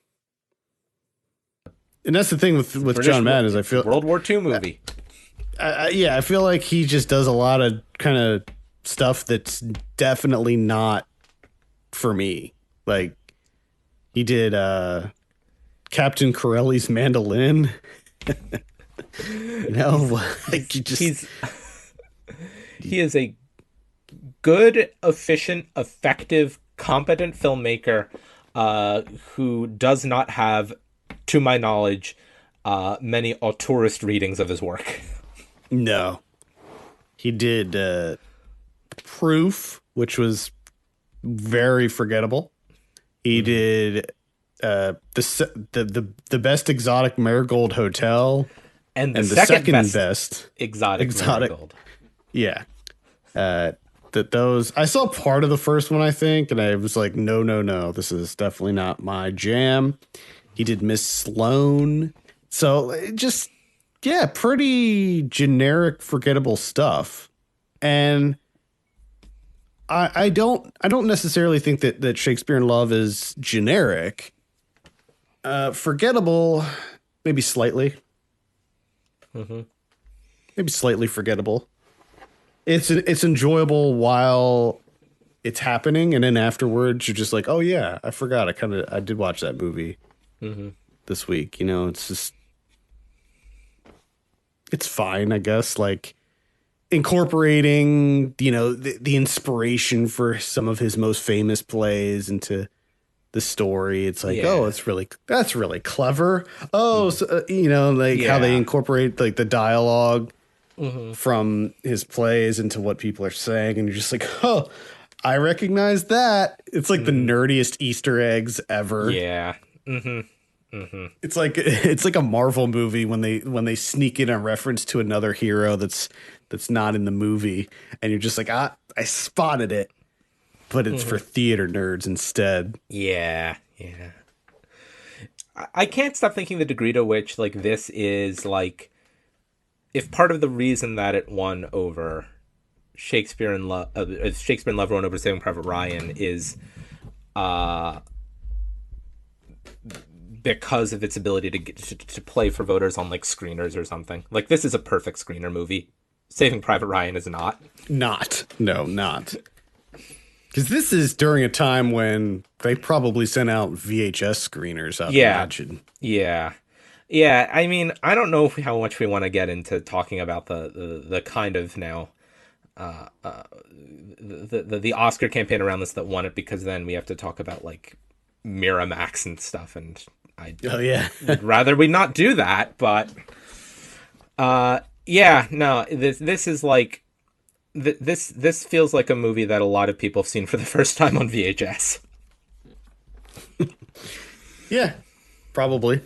S1: And that's the thing with John Madden is I feel
S2: World War II movie.
S1: I feel like he just does a lot of kind of stuff that's definitely not for me. Like he did Captain Corelli's Mandolin. Like
S2: he is a good, efficient, effective, competent filmmaker who does not have, to my knowledge, many auteurist readings of his work.
S1: No. He did Proof, which was very forgettable. He did the best exotic marigold hotel,
S2: and the second best exotic marigold.
S1: Yeah. Those I saw part of the first one, I think, and I was like, no, this is definitely not my jam. He did Miss Sloane, so just pretty generic, forgettable stuff. And I don't necessarily think that Shakespeare in Love is generic. Forgettable, maybe slightly. Maybe slightly forgettable. It's enjoyable while it's happening, and then afterwards you're just like, oh yeah, I forgot. I did watch that movie this week. It's just it's fine, I guess. Like incorporating, the inspiration for some of his most famous plays into the story. It's like, oh, that's really clever. Oh, so, how they incorporate like the dialogue from his plays into what people are saying, and you're just like, oh, I recognize that. It's like the nerdiest Easter eggs ever.
S2: Yeah.
S1: It's like a Marvel movie when they sneak in a reference to another hero that's not in the movie, and you're just like, I spotted it, but it's for theater nerds instead.
S2: Yeah. I can't stop thinking the degree to which like this is like, if part of the reason that it won over Shakespeare in Love won over Saving Private Ryan is because of its ability to play for voters on like screeners or something. Like this is a perfect screener movie. Saving Private Ryan is not. Not.
S1: Because this is during a time when they probably sent out VHS screeners, I'd imagine.
S2: Yeah. Yeah, I mean, I don't know how much we want to get into talking about the kind of now the Oscar campaign around this that won it, because then we have to talk about like Miramax and stuff, and would rather we not do that. But this is like this feels like a movie that a lot of people have seen for the first time on VHS.
S1: Yeah, probably.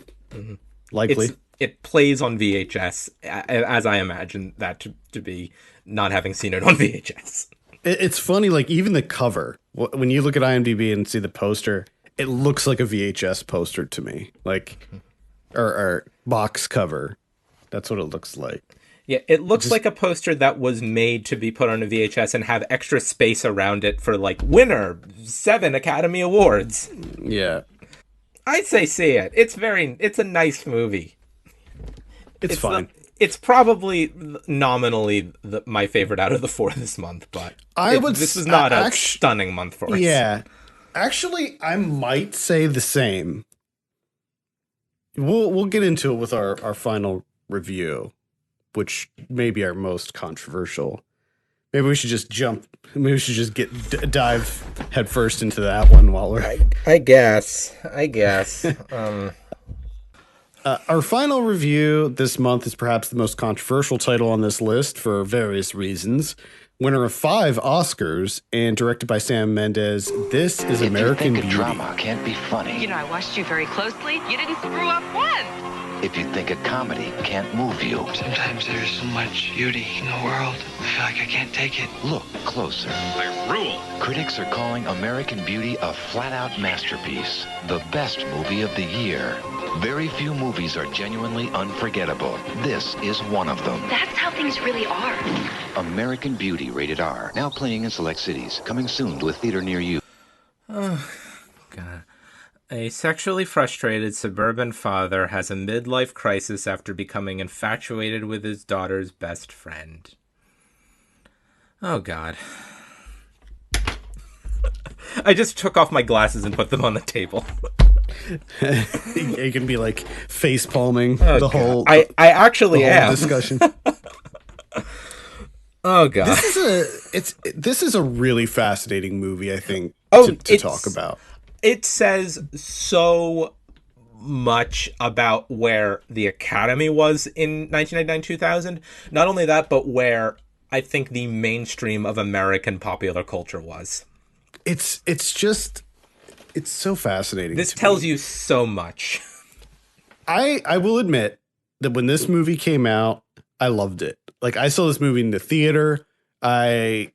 S1: Likely.
S2: It plays on VHS, as I imagine that to be, not having seen it on VHS.
S1: It's funny, like even the cover, when you look at IMDb and see the poster, it looks like a VHS poster to me, like or box cover. That's what it looks like.
S2: Yeah, it looks like a poster that was made to be put on a VHS and have extra space around it for like winner 7 Academy Awards.
S1: Yeah.
S2: I'd say see it. It's a nice movie.
S1: It's fine.
S2: It's probably nominally my favorite out of the 4 this month, but this was not a stunning month for us.
S1: Yeah. Actually, I might say the same. We'll get into it with our final review, which may be our most controversial. Maybe we should just dive headfirst into that one while we're...
S2: I guess.
S1: Our final review this month is perhaps the most controversial title on this list for various reasons. Winner of 5 Oscars and directed by Sam Mendes, This Is American Beauty.
S7: If you think a drama can't be funny...
S8: I watched you very closely. You didn't screw up once.
S7: If you think a comedy can't move you...
S9: Sometimes there's so much beauty in the world, I feel like I can't take it.
S7: Look closer.
S9: I rule.
S7: Critics are calling American Beauty a flat-out masterpiece. The best movie of the year. Very few movies are genuinely unforgettable. This is one of them.
S8: That's how things really are.
S7: American Beauty, rated R. Now playing in select cities. Coming soon to a theater near you.
S2: Oh, God. A sexually frustrated suburban father has a midlife crisis after becoming infatuated with his daughter's best friend. Oh, God. I just took off my glasses and put them on the table.
S1: You can be like face palming
S2: the
S1: whole.
S2: I actually am
S1: discussion.
S2: Oh God,
S1: this is a really fascinating movie. I think to talk about.
S2: It says so much about where the Academy was in 1999-2000. Not only that, but where I think the mainstream of American popular culture was.
S1: It's so fascinating.
S2: This tells you so much.
S1: I will admit that when this movie came out, I loved it. Like, I saw this movie in the theater. I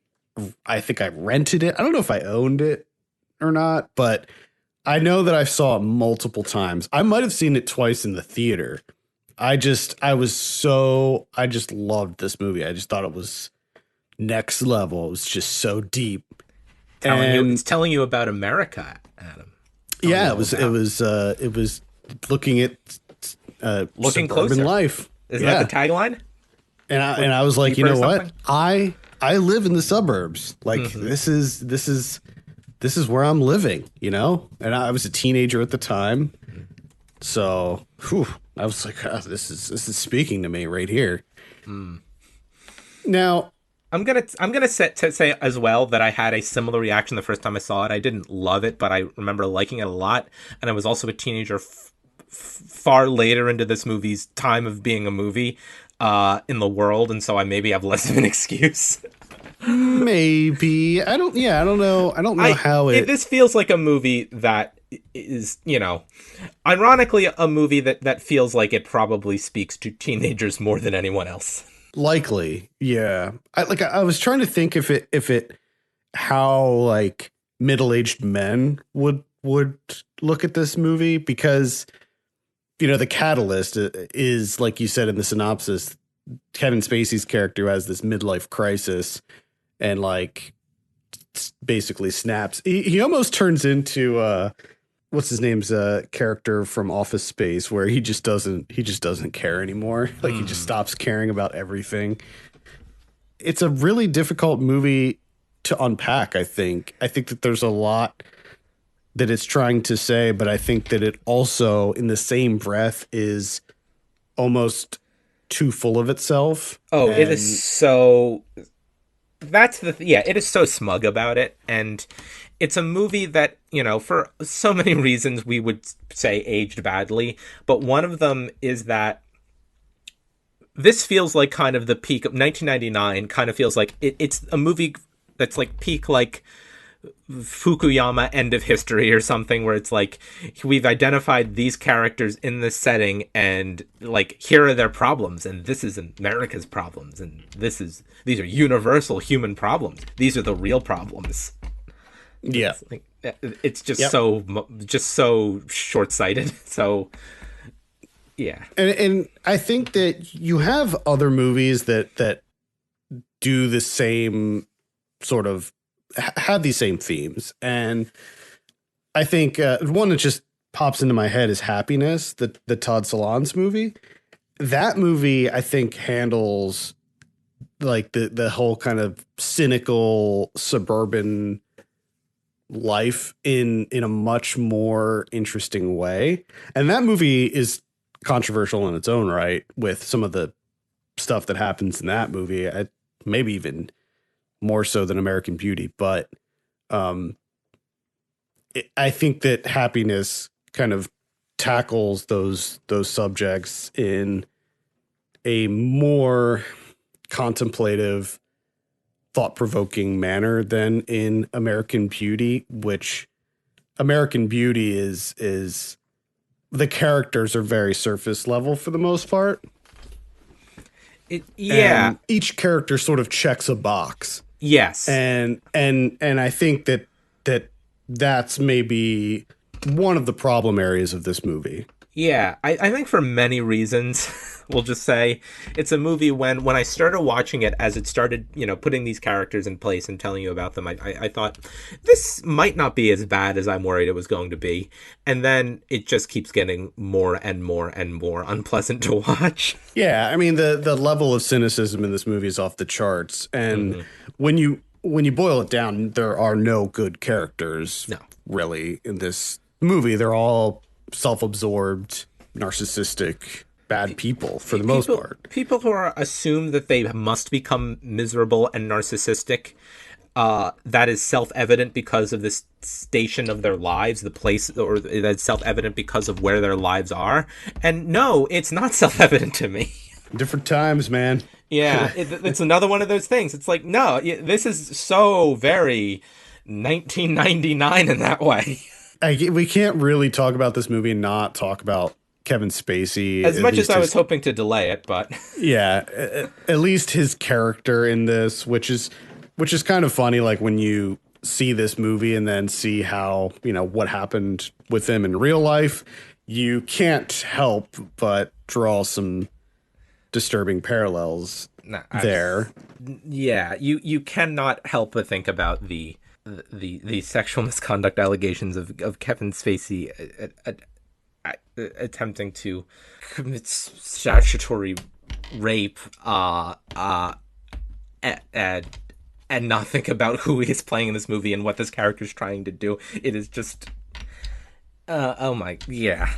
S1: think I rented it. I don't know if I owned it or not, but I know that I saw it multiple times. I might have seen it twice in the theater. I just loved this movie. I just thought it was next level. It was just so deep.
S2: It's telling you about America, Adam.
S1: Yeah, it was looking at
S2: looking
S1: suburban
S2: closer.
S1: Life.
S2: Isn't that the tagline?
S1: And I was like, you know what? I live in the suburbs. Like, this is where I'm living, you know? And I was a teenager at the time. So, I was like, oh, this is speaking to me right here. Now,
S2: I'm gonna say as well that I had a similar reaction the first time I saw it. I didn't love it, but I remember liking it a lot. And I was also a teenager far later into this movie's time of being a movie in the world, and so I maybe have less of an excuse.
S1: Maybe I don't know how it.
S2: This feels like a movie that is, ironically, a movie that feels like it probably speaks to teenagers more than anyone else.
S1: Likely, yeah. I was trying to think if it how like middle-aged men would look at this movie, because the catalyst is, like you said in the synopsis, Kevin Spacey's character has this midlife crisis and like basically snaps. He almost turns into what's his name's character from Office Space, where he just doesn't care anymore. Like, he just stops caring about everything. It's a really difficult movie to unpack. I think that there's a lot that it's trying to say, but I think that it also, in the same breath, is almost too full of itself.
S2: Oh, it is so. That's it is so smug about it, and it's a movie that, for so many reasons we would say aged badly, but one of them is that this feels like kind of the peak of 1999. Kind of feels like it's a movie that's like peak, like Fukuyama end of history or something, where it's like, we've identified these characters in this setting and like, here are their problems, and this is America's problems, and these are universal human problems. These are the real problems.
S1: Yeah,
S2: it's just so short-sighted. So yeah,
S1: and I think that you have other movies that do the same sort of, have these same themes, and I think one that just pops into my head is Happiness, the Todd Solondz movie. That movie, I think, handles like the whole kind of cynical suburban life in a much more interesting way. And that movie is controversial in its own right, with some of the stuff that happens in that movie. Maybe even more so than American Beauty, but I think that Happiness kind of tackles those subjects in a more contemplative, thought-provoking manner than in American Beauty, which American Beauty is the characters are very surface level for the most part. And each character sort of checks a box.
S2: Yes.
S1: And I think that's maybe one of the problem areas of this movie.
S2: Yeah, I think for many reasons, we'll just say it's a movie when I started watching it, as it started, putting these characters in place and telling you about them, I thought this might not be as bad as I'm worried it was going to be. And then it just keeps getting more and more and more unpleasant to watch.
S1: Yeah, I mean the level of cynicism in this movie is off the charts, and when you boil it down, there are no good characters.
S2: No,
S1: really, in this movie. They're all self-absorbed, narcissistic, bad people for the most part.
S2: People who are assume that they must become miserable and narcissistic. That is self-evident because of this station of their lives, the place, or that's self-evident because of where their lives are. And no, it's not self-evident to me.
S1: Different times, man.
S2: Yeah, it's another one of those things. It's like, no, this is so very 1999 in that way.
S1: We can't really talk about this movie and not talk about Kevin Spacey.
S2: As much as I was hoping to delay it, but
S1: yeah, at least his character in this, which is kind of funny. Like when you see this movie and then see how, what happened with him in real life, you can't help but draw some disturbing parallels there.
S2: Yeah, you cannot help but think about the sexual misconduct allegations of Kevin Spacey attempting to commit statutory rape and not think about who he is playing in this movie and what this character is trying to do. It is just oh my, yeah.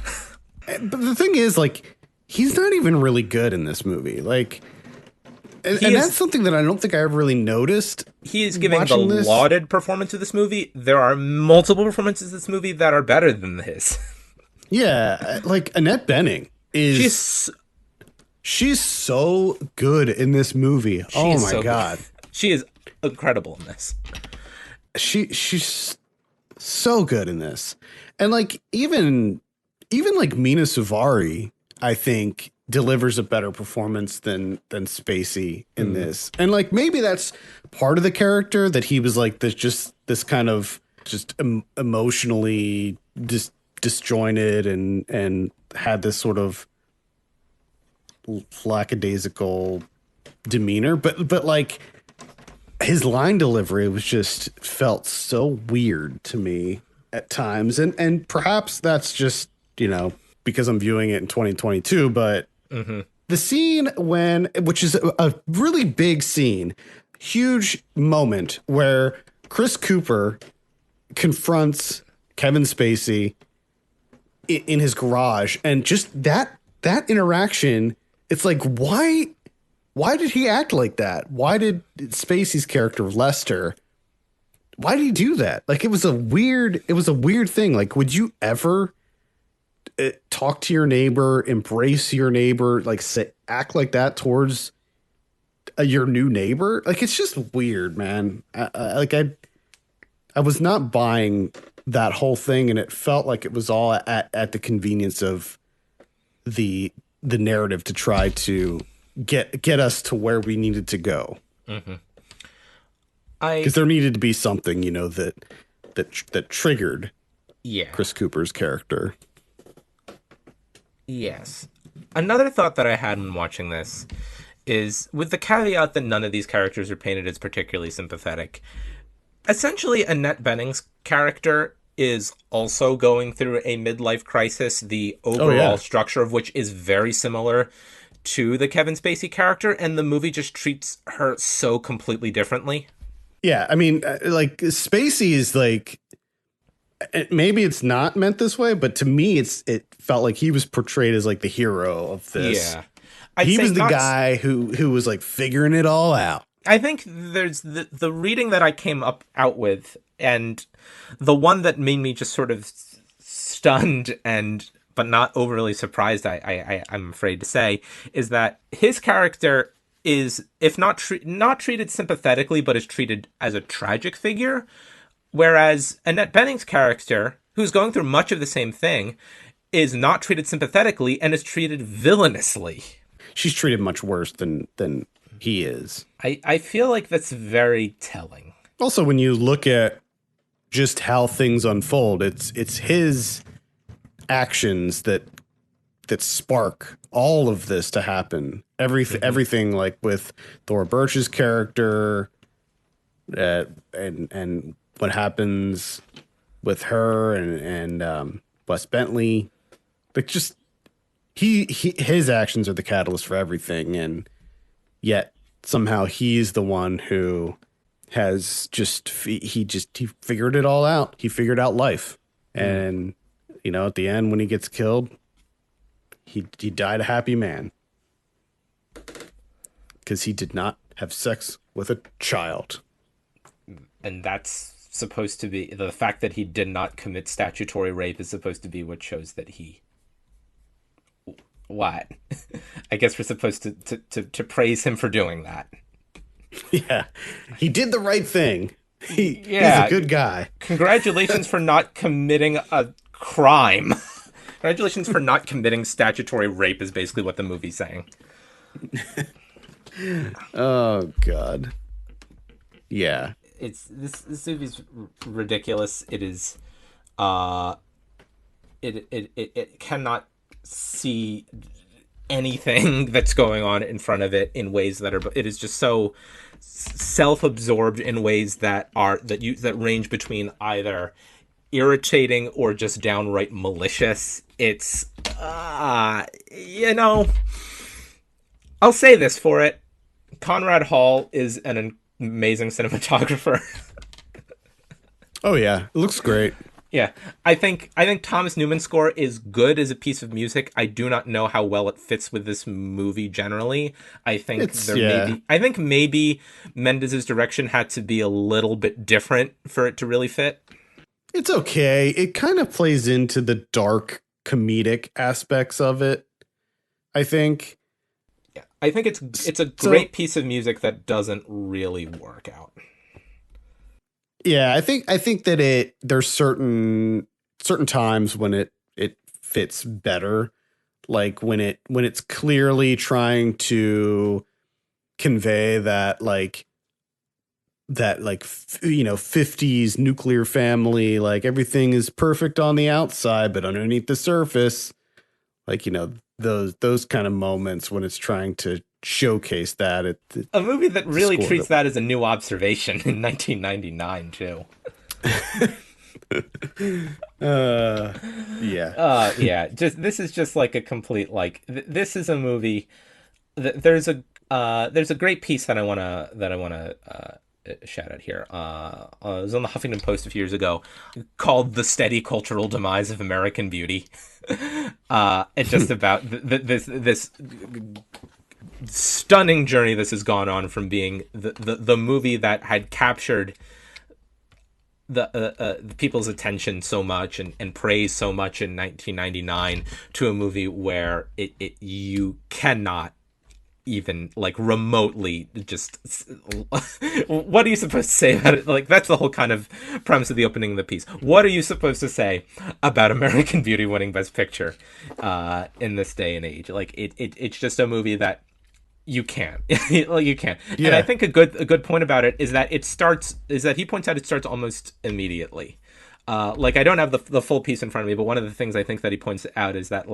S1: But the thing is, like, he's not even really good in this movie. Like, and that's something that I don't think I ever really noticed.
S2: He is giving the lauded performance of this movie. There are multiple performances in this movie that are better than his.
S1: Yeah, like Annette Bening is... She's so good in this movie. Oh my God.
S2: Good. She is incredible in this.
S1: She's so good in this. And like even like Mina Suvari, I think, delivers a better performance than Spacey in this. And like maybe that's part of the character, that he was like this kind of just emotionally disjointed and had this sort of lackadaisical demeanor, but like his line delivery was just felt so weird to me at times, and perhaps that's just because I'm viewing it in 2022, but the scene which is a really big scene, huge moment where Chris Cooper confronts Kevin Spacey in his garage, and just that interaction, it's like, why did he act like that? Why did Spacey's character, Lester, why did he do that? Like, it was a weird thing. Like, would you ever talk to your neighbor, embrace your neighbor, like act like that towards your new neighbor? Like, it's just weird, man. I was not buying that whole thing, and it felt like it was all at the convenience of the narrative to try to get us to where we needed to go. Because there needed to be something, that triggered Chris Cooper's character.
S2: Yes. Another thought that I had when watching this is, with the caveat that none of these characters are painted as particularly sympathetic, essentially Annette Bening's character is also going through a midlife crisis, the overall structure of which is very similar to the Kevin Spacey character, and the movie just treats her so completely differently.
S1: Yeah, I mean, like, Spacey is like, maybe it's not meant this way, but to me, it felt like he was portrayed as like the hero of this. Yeah, he was the guy who was like figuring it all out.
S2: I think there's the reading that I came out with, and the one that made me just sort of stunned but not overly surprised, I'm afraid to say, is that his character is, if not treated sympathetically, but is treated as a tragic figure, whereas Annette Bening's character, who's going through much of the same thing, is not treated sympathetically and is treated villainously.
S1: She's treated much worse than he is.
S2: I feel like that's very telling.
S1: Also, when you look at just how things unfold, it's his actions that spark all of this to happen. Everything like with Thora Birch's character, and what happens with her and Wes Bentley, like just his actions are the catalyst for everything, and yet somehow he's the one who has he figured it all out. He figured out life, and at the end when he gets killed, he died a happy man because he did not have sex with a child.
S2: And that's supposed to be the fact that he did not commit statutory rape is supposed to be what shows that he. What? I guess we're supposed to praise him for doing that.
S1: Yeah, he did the right thing. He's a good guy.
S2: Congratulations for not committing a crime. Congratulations for not committing statutory rape is basically what the movie's saying.
S1: Oh God. Yeah.
S2: This movie's ridiculous. It is it cannot see anything that's going on in front of it in ways that are, it is just so self-absorbed in ways that range between either irritating or just downright malicious. It's I'll say this for it. Conrad Hall is an amazing cinematographer.
S1: Oh yeah, it looks great.
S2: Yeah, I think Thomas Newman's score is good as a piece of music. I do not know how well it fits with this movie generally. I think maybe Mendes's direction had to be a little bit different for it to really fit.
S1: It's okay. It kind of plays into the dark comedic aspects of it, I think.
S2: Yeah, I think it's a great piece of music that doesn't really work out.
S1: Yeah, I think that there's certain times when it fits better, like when it's clearly trying to convey that 50s nuclear family, like everything is perfect on the outside, but underneath the surface, those kind of moments when it's trying to showcase that.
S2: A movie that really treats that as a new observation in 1999 too. This is just like a complete this is a movie. There's a great piece that I wanna shout out here. It was on the Huffington Post a few years ago, called "The Steady Cultural Demise of American Beauty." It's just about this stunning journey this has gone on from being the movie that had captured the people's attention so much and praise so much in 1999 to a movie where you cannot even remotely just what are you supposed to say about it? That's the whole kind of premise of the opening of the piece. What are you supposed to say about American Beauty winning Best Picture in this day and age? It's just a movie that you can't. You can't. Yeah. And I think a good point about it is that he points out it starts almost immediately. I don't have the full piece in front of me, but one of the things I think that he points out is that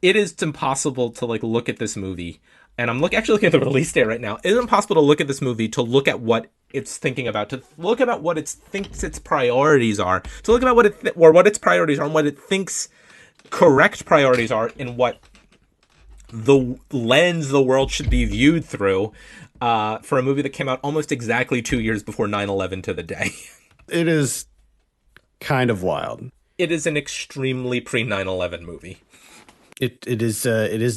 S2: it is impossible to look at this movie, and I'm actually looking at the release date right now. It is impossible to look at this movie, to look at what it's thinking about, to look about what it thinks its priorities are, to look about what its priorities are and what it thinks correct priorities are, in what the lens the world should be viewed through, for a movie that came out almost exactly 2 years before 9/11 to the day.
S1: It is kind of wild.
S2: It is an extremely pre-9/11 movie.
S1: It is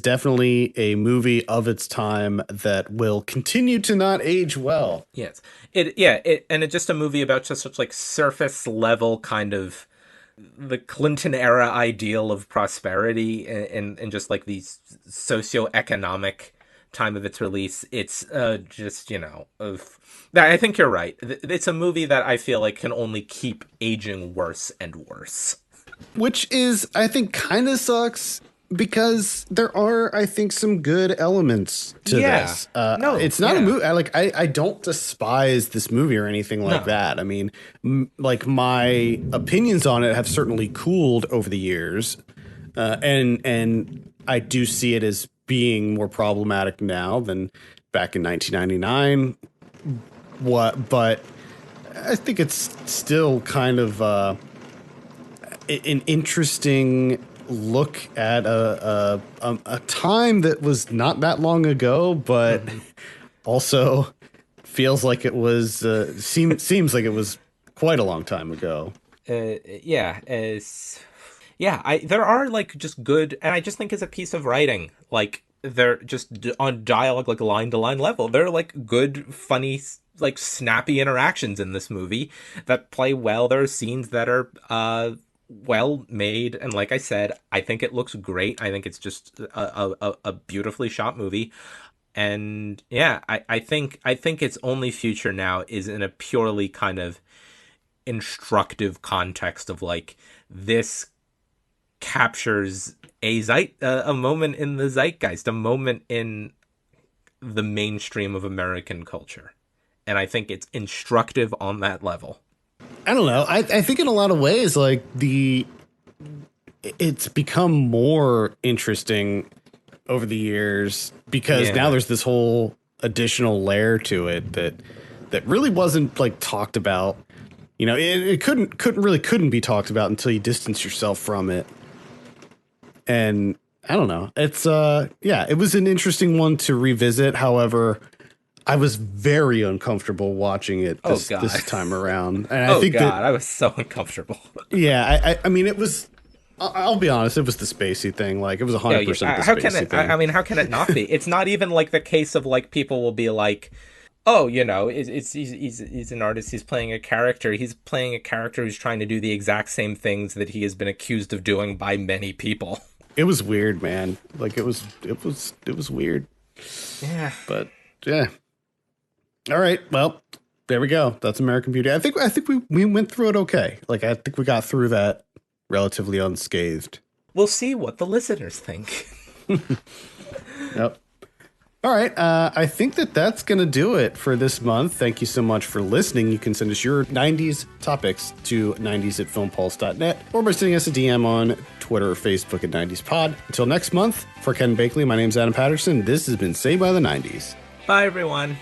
S1: definitely a movie of its time that will continue to not age well.
S2: Yes. It's just a movie about just such surface level kind of the Clinton era ideal of prosperity and just these socioeconomic time of its release. It's I think you're right. It's a movie that I feel can only keep aging worse and worse.
S1: Which is, I think, kind of sucks, because there are, I think, some good elements to this. No, it's not a movie. I don't despise this movie or anything like that. I mean, my opinions on it have certainly cooled over the years. And I do see it as being more problematic now than back in 1999. But I think it's still kind of an interesting look at a time that was not that long ago, but also feels like it was seems like it was quite a long time ago.
S2: Yeah, there are like just good, and I just think as a piece of writing, like they're just on dialogue, like line to line level, they're like good, funny, like snappy interactions in this movie that play well. There are scenes that are well made, and like I said, I think it looks great. I think it's just a beautifully shot movie. And yeah, I think its only future now is in a purely kind of instructive context of like, this captures a moment in the zeitgeist, a moment in the mainstream of American culture. And I think it's instructive on that level.
S1: I don't know. I think in a lot of ways, like it's become more interesting over the years because now there's this whole additional layer to it that really wasn't like talked about. You know, it couldn't be talked about until you distance yourself from it. And I don't know. It's it was an interesting one to revisit. However, I was very uncomfortable watching it this time around. And I think
S2: I was so uncomfortable.
S1: Yeah, I mean, it was. I'll be honest, it was the spacey thing. Like, it was 100% the spacey thing.
S2: I mean, how can it not be? It's not even like the case of like people will be like, oh, you know, he's an artist. He's playing a character. He's playing a character who's trying to do the exact same things that he has been accused of doing by many people.
S1: It was weird, man. Like, it was weird.
S2: Yeah.
S1: But yeah. All right. Well, there we go. That's American Beauty. I think we went through it okay. Like, I think we got through that relatively unscathed.
S2: We'll see what the listeners think.
S1: Yep. All right. I think that's going to do it for this month. Thank you so much for listening. You can send us your 90s topics to 90s@filmpulse.net or by sending us a DM on Twitter or Facebook at 90s Pod. Until next month, for Ken Bakley, my name's Adam Patterson. This has been Saved by the 90s.
S2: Bye, everyone.